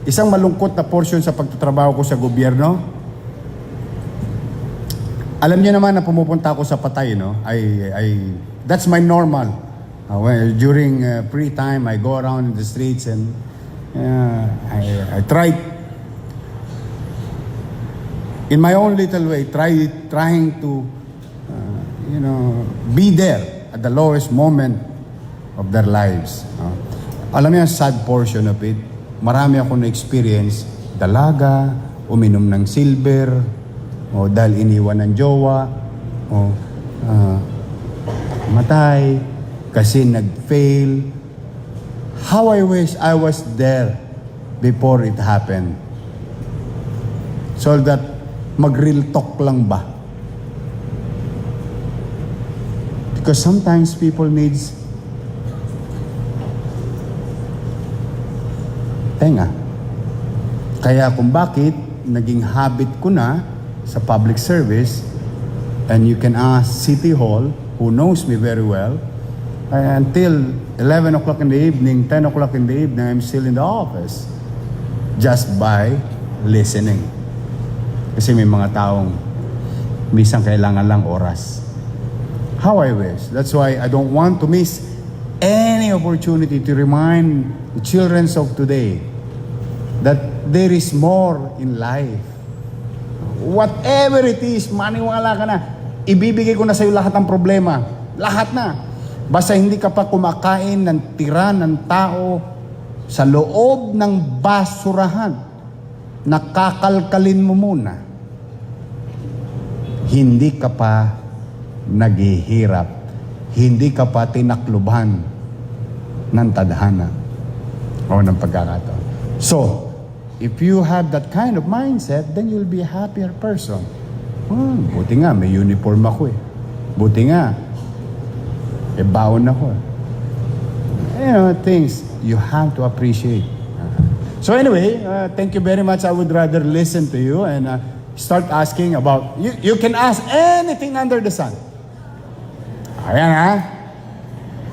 isang malungkot na portion sa pagtatrabaho ko sa gobyerno, alam nyo naman na pumupunta ako sa patay, no? That's my normal. During free time, I go around in the streets and I try, in my own little way, trying to, be there at the lowest moment of their lives. Alam niyo, sad portion of it, marami ako na-experience, dalaga, uminom ng silver, o dahil iniwan ng jowa, o matay, kasi nag-fail. How I wish I was there before it happened. So that mag-real talk lang ba? Because sometimes people needs tenga. Kaya kung bakit naging habit ko na sa public service, and you can ask City Hall, who knows me very well, until 11 o'clock in the evening, 10 o'clock in the evening, I'm still in the office just by listening. Kasi may mga taong minsan kailangan lang oras. How I wish. That's why I don't want to miss any opportunity to remind the children of today that there is more in life. Whatever it is, maniwala ka na. Ibibigay ko na sa iyo lahat ng problema. Lahat na. Basta hindi ka pa kumakain ng tira ng tao sa loob ng basurahan. Nakakalkalin mo muna. Hindi ka pa naghihirap. Hindi ka pa tinakluban ng tadhana o ng pagkakataon. So, if you have that kind of mindset, then you'll be a happier person. Buti nga, may uniform ako eh. Buti nga, baon ako. Things you have to appreciate. So anyway, thank you very much. I would rather listen to you and start asking about, you can ask anything under the sun. Ayan ha.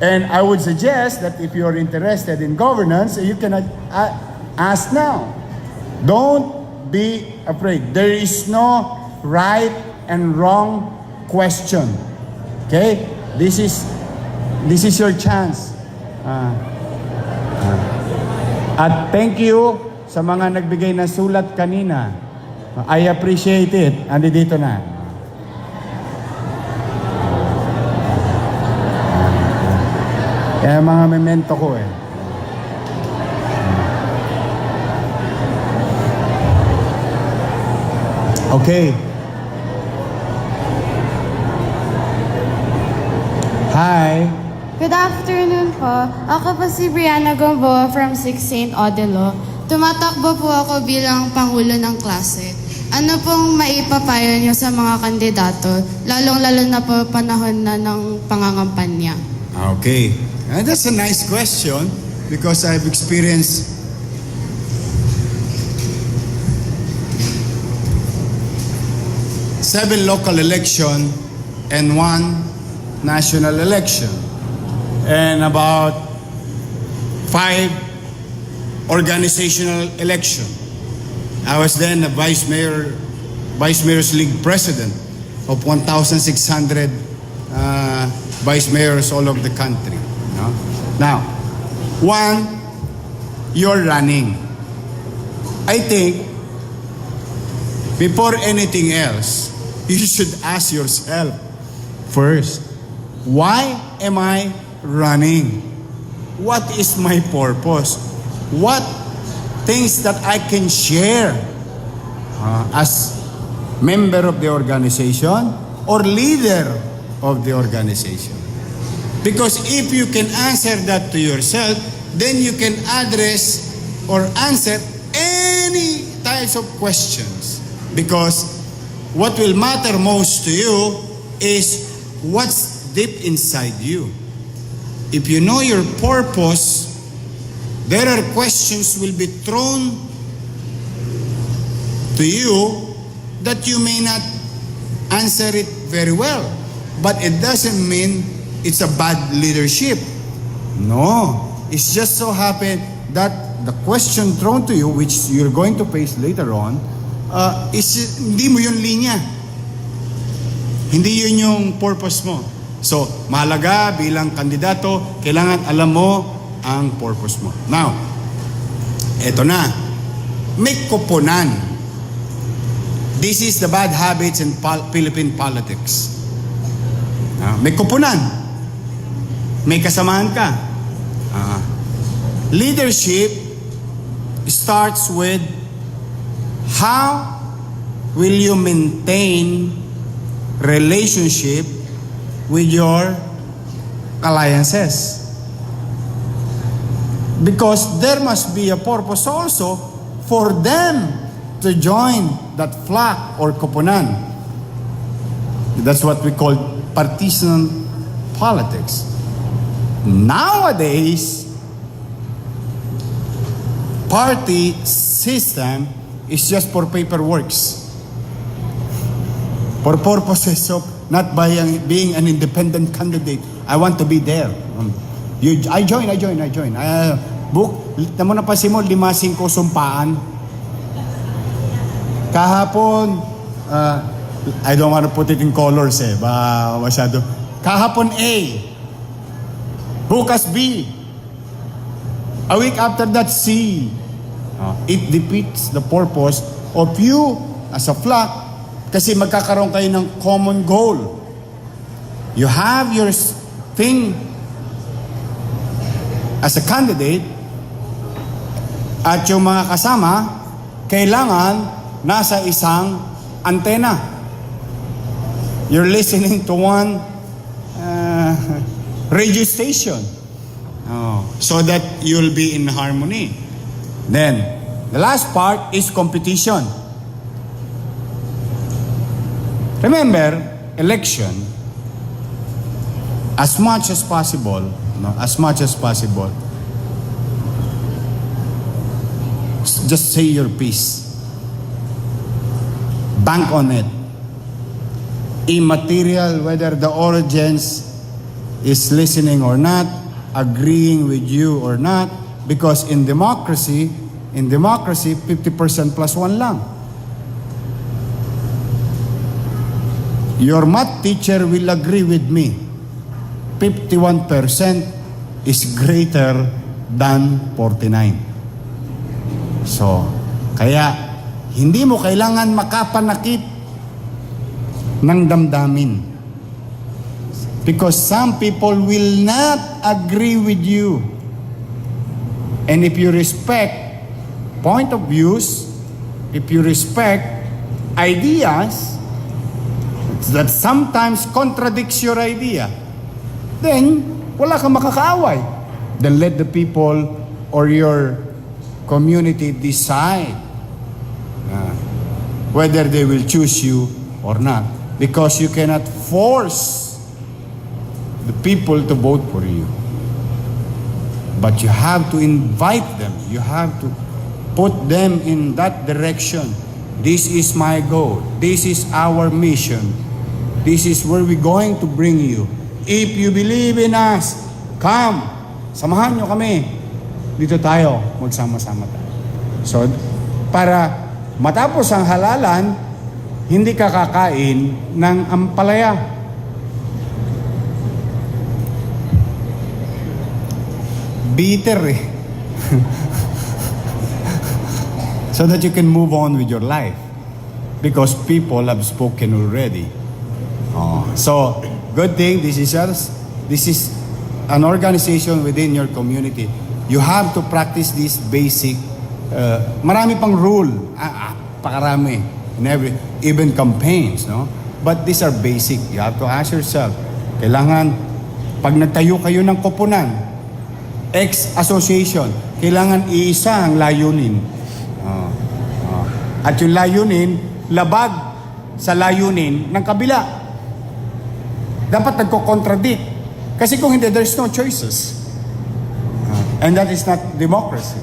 And I would suggest that if you're interested in governance, you can ask now. Don't be afraid. There is no right and wrong question. Okay? This is your chance. At thank you sa mga nagbigay ng sulat kanina. I appreciate it. Andi dito na. Kaya mga memento ko eh. Okay. Hi. Good afternoon po. Ako po si Brianna Gomboa from 6 St. Odilo. Tumatakbo po ako bilang Pangulo ng klase. Ano pong maipapayo niyo sa mga kandidato, lalong-lalo na po panahon na ng pangangampanya? Okay. That's a nice question because I've experienced seven local election and one national election and about 5 organizational election. I was then a Vice Mayor's League President of 1,600 Vice Mayors all over the country. No? Now, one, you're running. I think before anything else, you should ask yourself first, why am I running? What is my purpose? What things that I can share as member of the organization or leader of the organization? Because if you can answer that to yourself, then you can address or answer any types of questions. Because what will matter most to you is what's deep inside you. If you know your purpose, there are questions will be thrown to you that you may not answer it very well. But it doesn't mean it's a bad leadership. No. It's just so happened that the question thrown to you, which you're going to face later on, is hindi mo yung linya. Hindi yun yung purpose mo. So, mahalaga bilang kandidato, kailangan alam mo ang purpose mo. Now, eto na. May koponan. This is the bad habits in Philippine politics. May koponan. May kasamahan ka. Leadership starts with how will you maintain relationship with your alliances? Because there must be a purpose also for them to join that flock or koponan. That's what we call partisan politics. Nowadays, party system is just for paperworks, for purposes of not being an independent candidate. I want to be there. I join. Book, tamo na pa si mo, 5-5 sumpaan. Kahapon, I don't want to put it in colors masyado. Kahapon A, bukas B, a week after that C. It defeats the purpose of you as a flock kasi magkakaroon kayo ng common goal. You have your thing as a candidate at yung mga kasama kailangan nasa isang antena. You're listening to one radio station so that you'll be in harmony. Then, the last part is competition. Remember, election, as much as possible, just say your piece. Bank on it. Immaterial whether the audience is listening or not, agreeing with you or not, because in democracy, 50% plus 1 lang. Your math teacher will agree with me. 51% is greater than 49. So, kaya hindi mo kailangan makapanakit ng damdamin. Because some people will not agree with you. And if you respect point of views, if you respect ideas that sometimes contradicts your idea, then wala kang makakaaway. Then let the people or your community decide whether they will choose you or not. Because you cannot force the people to vote for you. But you have to invite them. You have to put them in that direction. This is my goal. This is our mission. This is where we're going to bring you. If you believe in us, come. Samahan nyo kami. Dito tayo. Magsama-sama tayo. So, para matapos ang halalan, hindi ka kakain ng ampalaya. Bitter eh. So that you can move on with your life. Because people have spoken already. So, good thing, this is an organization within your community. You have to practice this basic, marami pang rule, pakarami, even campaigns, no? But these are basic. You have to ask yourself, kailangan, pag nagtayo kayo ng koponan, ex-association, kailangan iisa ang layunin. At yung layunin, labag sa layunin ng kabila. Dapat nagko-contradict. Kasi kung hindi, there's no choices. And that is not democracy.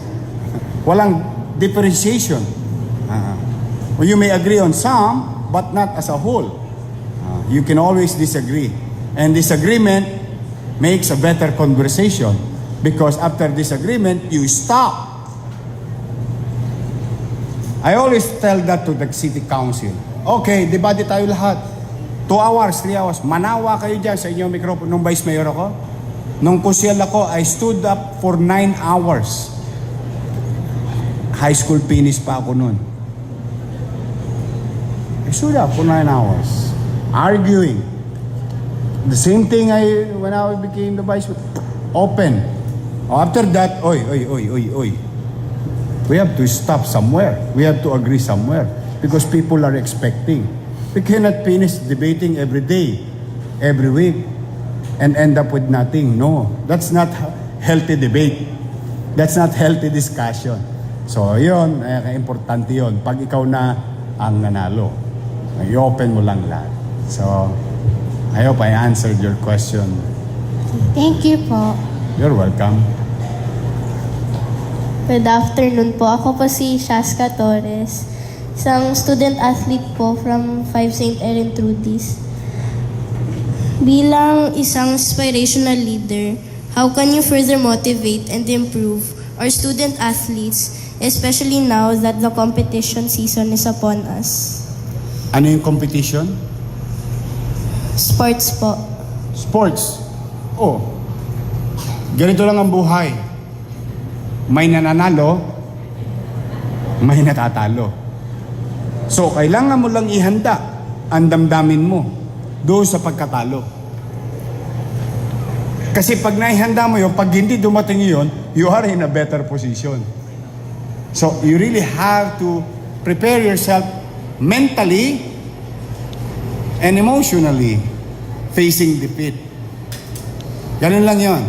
Walang differentiation. Well, you may agree on some, but not as a whole. You can always disagree. And disagreement makes a better conversation. Because after disagreement, you stop. I always tell that to the city council. Okay, debate tayo lahat. 2 hours, 3 hours. Manawa kayo dyan sa inyong microphone. Nung vice mayor ako, nung kusyal ako, I stood up for 9 hours. High school finish pa ako noon. I stood up for 9 hours. Arguing. The same thing when I became the vice mayor. Open. After that, oy. We have to stop somewhere. We have to agree somewhere. Because people are expecting. We cannot finish debating every day, every week, and end up with nothing. No, that's not healthy debate. That's not healthy discussion. So, yun, importante yun. Pag ikaw na ang nanalo, i-open mo lang lahat. So, I hope I answered your question. Thank you po. You're welcome. Good afternoon po. Ako po si Shaska Torres, isang student athlete po from 5 St. Erin Trudis. Bilang isang inspirational leader, how can you further motivate and improve our student athletes, especially now that the competition season is upon us? Ano yung competition? Sports po. Sports. Ganito lang ang buhay. May nananalo, may natatalo. So, kailangan mo lang ihanda ang damdamin mo doon sa pagkatalo. Kasi pag naihanda mo yun, pag hindi dumating yun, you are in a better position. So, you really have to prepare yourself mentally and emotionally facing defeat. Ganun lang yun.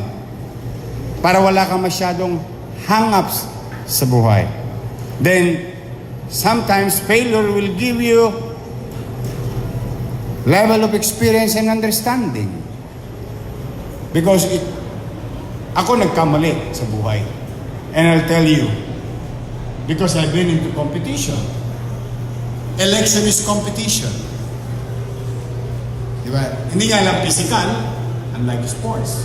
Para wala kang masyadong hang-ups sa buhay. Then, sometimes failure will give you level of experience and understanding. Because ako nagkamali sa buhay. And I'll tell you, because I've been into competition. Election is competition. Diba? Hindi nga lang physical, unlike sports.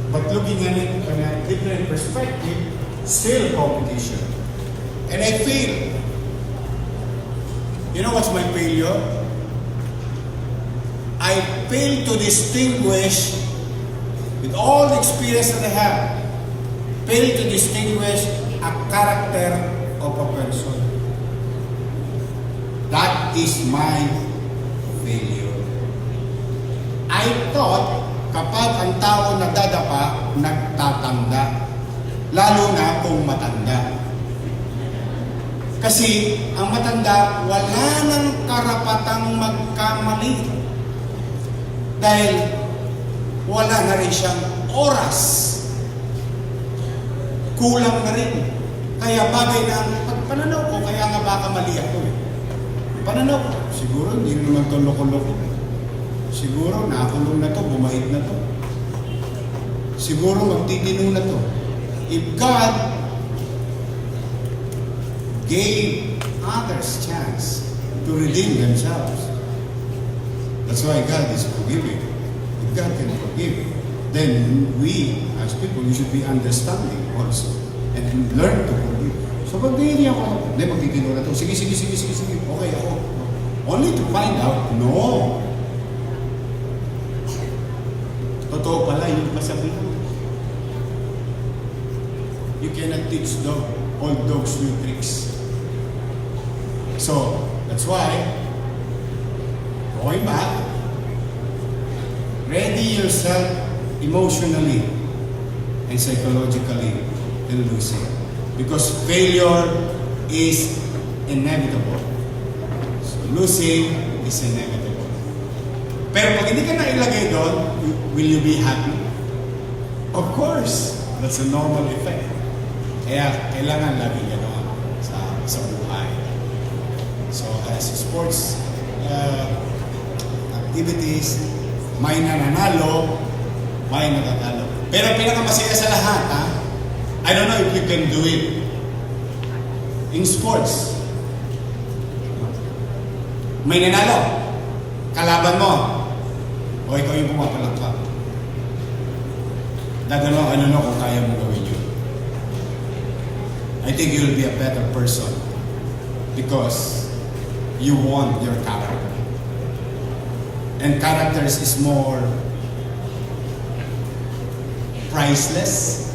But looking at it from a different perspective, still competition. And I failed. You know what's my failure? I failed to distinguish, with all the experience that I have, failed to distinguish a character of a person. That is my failure. I thought kapag ang tao nadadapa, nagtatanda, lalo na kung matanda. Kasi ang matanda, wala nang karapatang magkamali. Dahil wala na rin siyang oras. Kulang na rin. Kaya bagay na pagpananaw ko, kaya nga baka mali ako eh. Pananaw ko, siguro hindi naman ito loko-loko. Siguro nakakulong na to, bumait na to. Siguro magtitino na to. If God gave others chance to redeem themselves, that's why God is forgiving. If God can forgive, then we as people, we should be understanding also and learn to forgive. So pag hindi ako, hindi magtitino na to, sige, okay ako. Only to find out, no. Totoo pala yung kasabihan. You cannot teach old dogs new tricks. So, that's why, going back, ready yourself emotionally and psychologically to lose it. Because failure is inevitable. So, losing is inevitable. Pero pag hindi ka na ilagay doon, will you be happy? Of course. That's a normal effect. Kaya kailangan lagi gano'n sa buhay. So as sports activities, may nananalo, may natatalo. Pero pinakamasaya sa lahat, I don't know if you can do it in sports. May nanalo, kalaban mo, o ikaw yung pumapalakpak. Ano kung kaya mo gawin yun. I think you'll be a better person because you won your character. And characters is more priceless.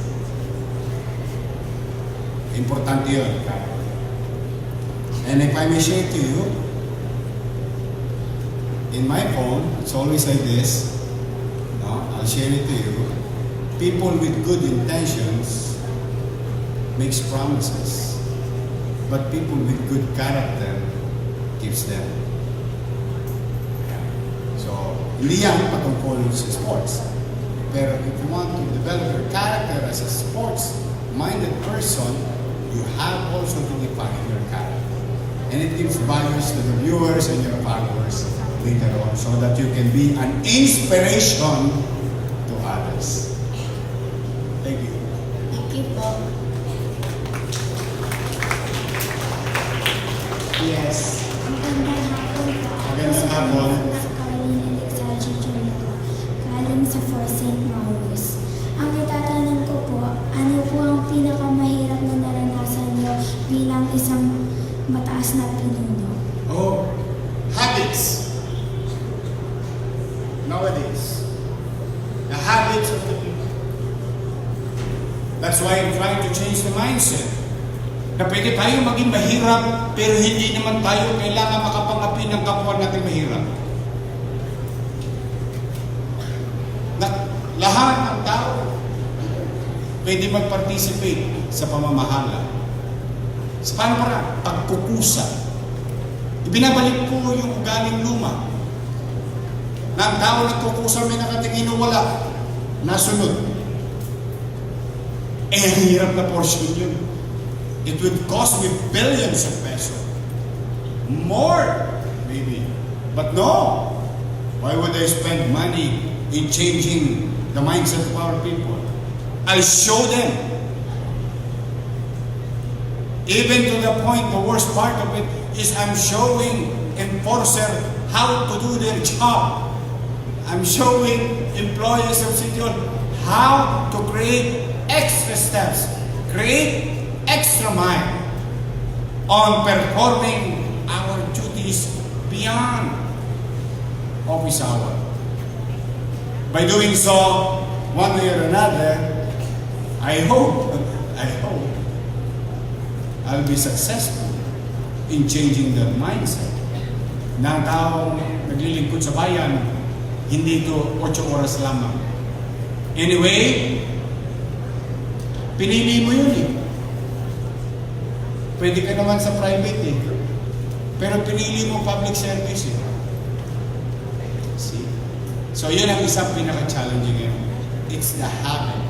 Importante yun. And if I may share to you, in my phone, it's always like this. No, I'll share it to you. People with good intentions makes promises, but people with good character keeps them. So, hindi yan patungkol sa sports. Pero if you want to develop your character as a sports-minded person, you have also to define your character. And it gives values to the viewers and your followers later on so that you can be an inspiration to others. Thank you. Thank you po. Yes. Magandang hapon po. Magandang hapon. Galing sa Fort St. Maurice. Ang itatanong ko po, ano po ang pinakamahirap na naranasan niyo bilang isang mataas na pinuno? Oh, habits. Nowadays, the habits of the people. That's why I'm trying to change the mindset. Na pwede tayo maging mahirap, pero hindi naman tayo kailangan makapangapi ng kapwa natin mahirap. Na lahat ng tao pwede mag-participate sa pamamahala. Sa paano para? Pagkukusa. Ibinabalik ko yung ugaling luma. Na ang tao nagkukusa, may nakatingin o wala. Nasunod. Ang hirap na portion yun. It would cost me billions of pesos. More, maybe. But no. Why would I spend money in changing the mindset of our people? I show them. Even to the point, the worst part of it is I'm showing enforcer how to do their job. I'm showing employees of City Hall how to create extra steps, create extra mile on performing our duties beyond office hour. By doing so, one way or another, I hope I'll be successful in changing the mindset. Na ang taong naglilingkod sa bayan, hindi ito 8 oras lamang. Anyway, pinili mo yun eh. Pwede ka naman sa private eh. Pero pinili mo public service eh. See? So yun ang isang pinaka-challenging ngayon. It's the habit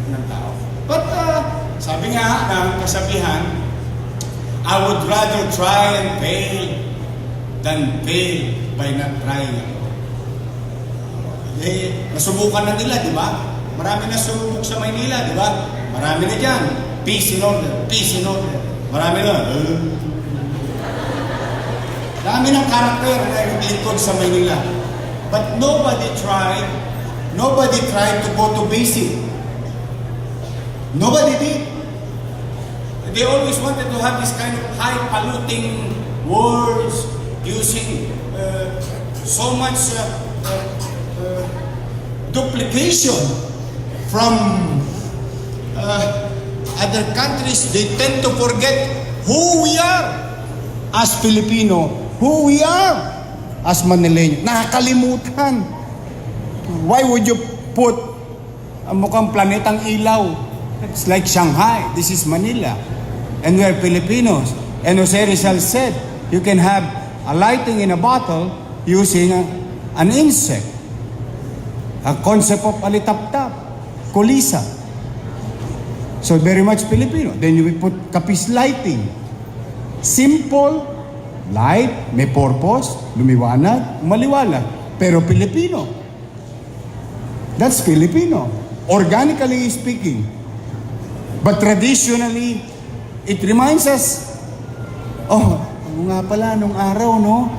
ng tao. But sabi nga ng kasabihan, I would rather try and fail than fail by not trying at all. Eh, nasubukan na nila, di ba? Marami na sumubok sa Maynila, di ba? Marami na dyan. Peace in order, peace in order. Marami na. Dami ng karakter na lingkod sa Maynila. But nobody tried to go to basic. Nobody did. They always wanted to have this kind of high-polluting words, using so much duplication from other countries. They tend to forget who we are as Filipino, who we are as Manileño. Nakakalimutan. Why would you put mukhang planetang ilaw? It's like Shanghai. This is Manila. And we are Filipinos. And Jose Rizal said, you can have a lighting in a bottle using an insect. A concept of alitap-tap, kulisa. So very much Filipino. Then we put kapis lighting. Simple, light, may purpose, lumiwanag, maliwanag. Pero Filipino. That's Filipino. Organically speaking. But traditionally, it reminds us, oh, nga pala, nung araw, no?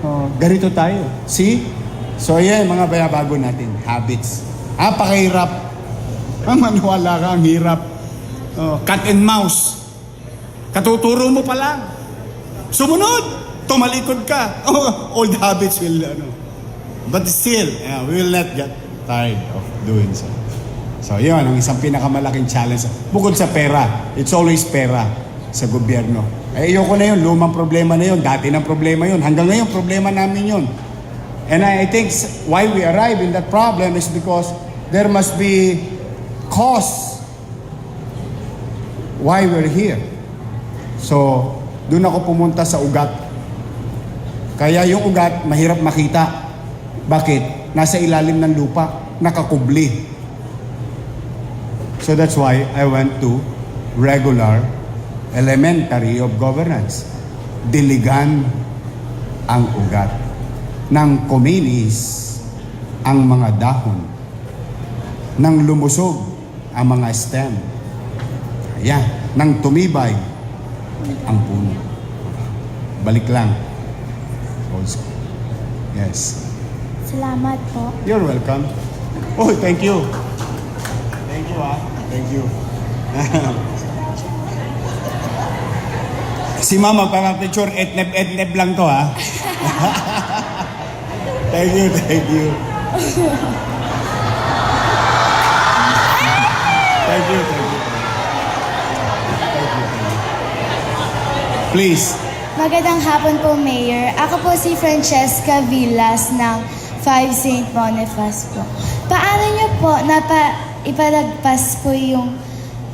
Oh, ganito tayo. See? So, yan, mga bayabago natin. Habits. Pakahirap. Maniwala ka, ang hirap. Oh, cat and mouse. Katuturo mo pa lang. Sumunod. Tumalikod ka. Oh, old habits will, But still, we will not get tired of doing so. So, yun, ang isang pinakamalaking challenge. Bukod sa pera, it's always pera sa gobyerno. Ayoko na yun, lumang problema na yun, dati ng problema yun, hanggang ngayon problema namin yun. And I think why we arrive in that problem is because there must be cause why we're here. So, doon ako pumunta sa ugat. Kaya yung ugat, mahirap makita. Bakit? Nasa ilalim ng lupa, nakakubli. So that's why I went to regular elementary of governance. Diligan ang ugat. Nang kuminis ang mga dahon. Nang lumusog ang mga stem. Ayan. Nang tumibay ang puno. Balik lang. Old school. Yes. Salamat po. You're welcome. Oh, thank you. Thank you, Thank you. Si Mama, magpapapicture, etneb lang to, Thank you, thank you. Thank you, thank you. Please. Magandang hapon po, Mayor. Ako po si Francesca Villas ng 5 St. Boniface po. Paano niyo po ipalagpas po yung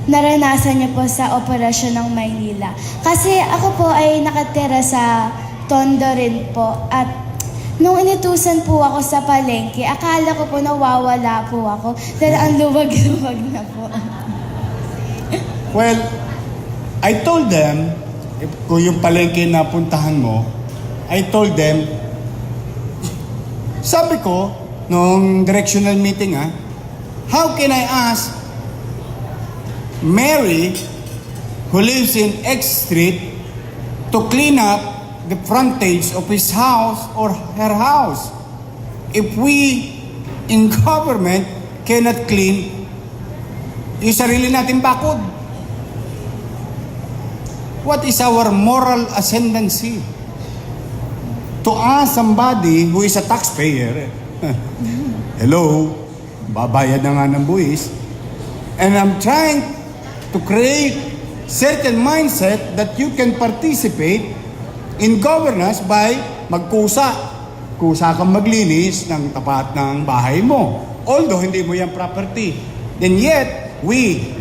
naranasan niyo po sa operasyon ng Maynila? Kasi ako po ay nakatira sa Tondo rin po at nung inutusan po ako sa palengke, akala ko po nawawala po ako dahil ang luwag-luwag na po. Well, I told them, kung yung palengke na puntahan mo, I told them, sabi ko, nung directional meeting how can I ask Mary, who lives in X Street, to clean up the frontage of his house or her house if we in government cannot clean yung sarili natin bakod? What is our moral ascendancy to ask somebody who is a taxpayer? Hello, babayad na nga ng buwis. And I'm trying to create certain mindset that you can participate in governance by magkusa. Kusa kang maglinis ng tapat ng bahay mo. Although hindi mo yan property. And yet, we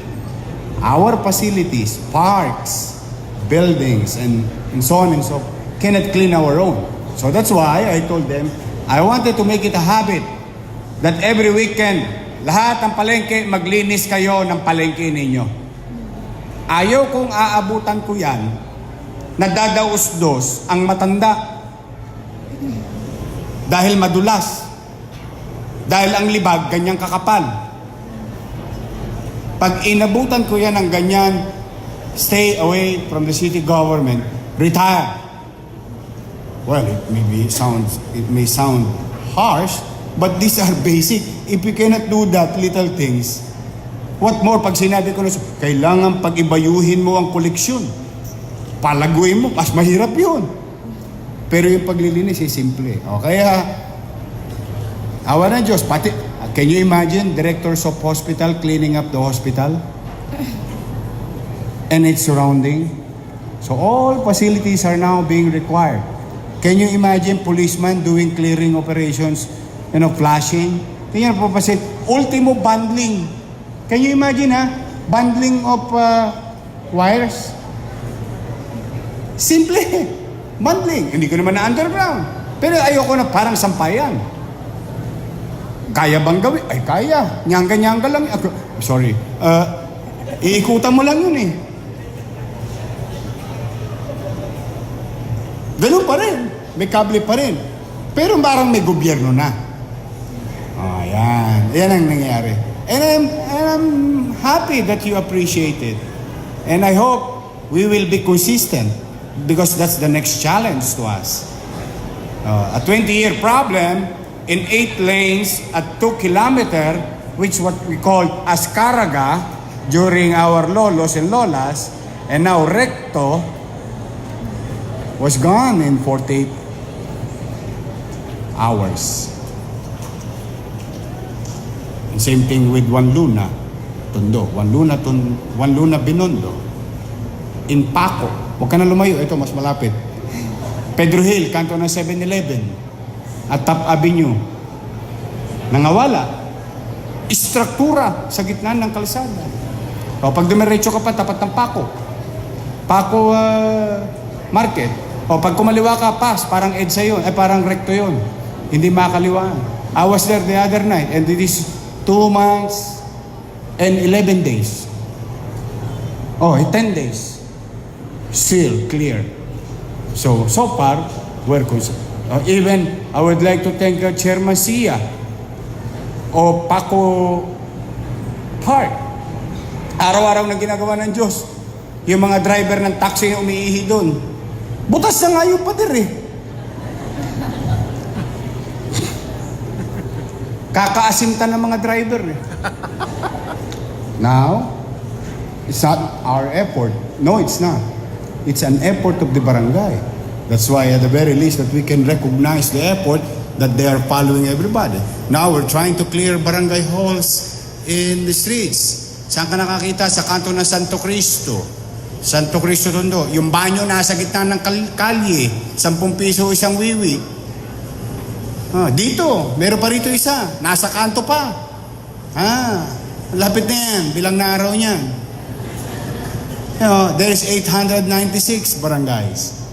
our facilities, parks, buildings, and so on and so forth, cannot clean our own. So that's why I told them, I wanted to make it a habit that every weekend, lahat ng palengke, maglinis kayo ng palengke ninyo. Ayaw kong aabutan ko yan, nadadaos-dos ang matanda. Dahil madulas. Dahil ang libag, ganyang kakapal. Pag inabutan ko yan ng ganyan, stay away from the city government, retire. Well, it may sound harsh, but these are basic. If you cannot do that, little things, what more pag sinabi ko na, kailangan pag-ibayuhin mo ang koleksyon. Palaguin mo, mas mahirap yun. Pero yung paglilinis ay simple. O kaya, awa ng Diyos, pati, can you imagine directors of hospital cleaning up the hospital? And its surrounding? So all facilities are now being required. Can you imagine policemen doing clearing operations, flashing? Tingnan po kasi, ultimo bundling. Can you imagine, bundling of wires? Simple. Bundling. Hindi ko naman na underground. Pero ayoko na parang sampayan. Kaya bang gawin? Ay, kaya. Nyangga-nyangga lang. Sorry. Iikutan mo lang yun eh. Ganun pa rin. May kable pa rin. Pero parang may gobyerno na. Yan. Yan ang nangyari. And I'm happy that you appreciate it. And I hope we will be consistent because that's the next challenge to us. A 20-year problem in 8 lanes at 2 kilometer, which what we called Ascaraga during our lolos and lolas, and now recto, was gone in 48 hours. And same thing with Juan Luna, Tondo. Juan Luna, Binondo. In Paco, huwag ka na lumayo, ito mas malapit. Pedro Hill, kanto ng 7-Eleven. At Top Avenue. Nangawala. Istruktura sa gitna ng kalsada. O pag dumiretso ka pa, tapat ng Paco. Paco Market. O pag kumaliwa ka, pass, parang EDSA yun, parang recto yun. Hindi makaliwaan. I was there the other night and it is 2 months and 11 days. 10 days. Still clear. So far, we're concerned. Even, I would like to thank Chairman Sia o Paco Park. Araw-araw na ginagawa ng Diyos. Yung mga driver ng taxi na umiihi doon. Butas na nga yung pader eh. Kakaasimta ng mga driver eh. Now, it's not our effort. No, it's not. It's an effort of the barangay. That's why at the very least that we can recognize the effort that they are following everybody. Now we're trying to clear barangay halls in the streets. Saan ka nakakita? Sa kanto ng Santo Cristo. Santo Cristo Tondo. Yung banyo nasa gitna ng kalye. 10 piso isang wiwi. Dito, meron pa rito isa. Nasa kanto pa. Lapit na yan. Bilang na araw niyan. There's 896 barangays.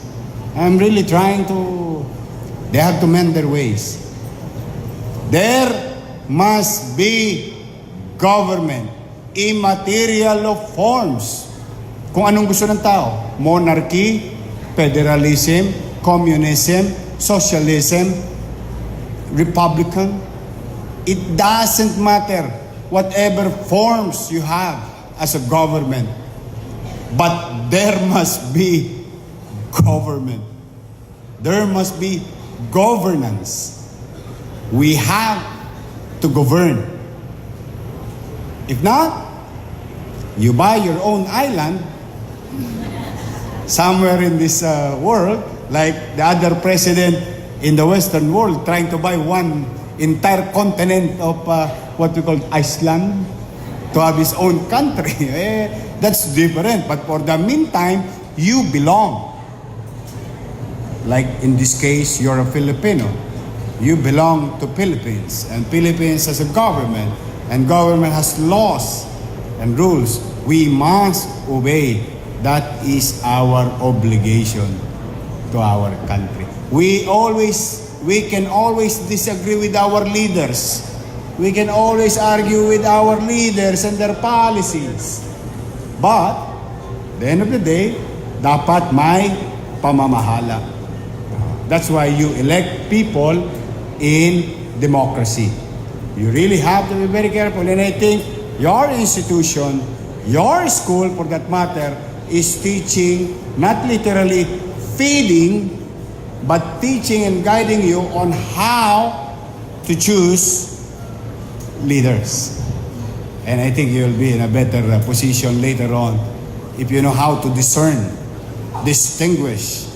I'm really trying to... They have to mend their ways. There must be government, immaterial of forms. Kung anong gusto ng tao. Monarchy, federalism, communism, socialism, republican. It doesn't matter whatever forms you have as a government. But there must be government. There must be governance. We have to govern. If not, you buy your own island somewhere in this world, like the other president in the Western world trying to buy one entire continent of what we call Iceland to have his own country. That's different. But for the meantime, you belong. Like in this case, you're a Filipino. You belong to Philippines. And Philippines has a government. And government has laws and rules We must obey. That is our obligation to our country. We can always disagree with our leaders. We can always argue with our leaders and their policies. But, at the end of the day, dapat may pamamahala. That's why you elect people in democracy. You really have to be very careful. And I think your institution, your school for that matter, is teaching, not literally feeding, but teaching and guiding you on how to choose leaders. And I think you'll be in a better position later on if you know how to distinguish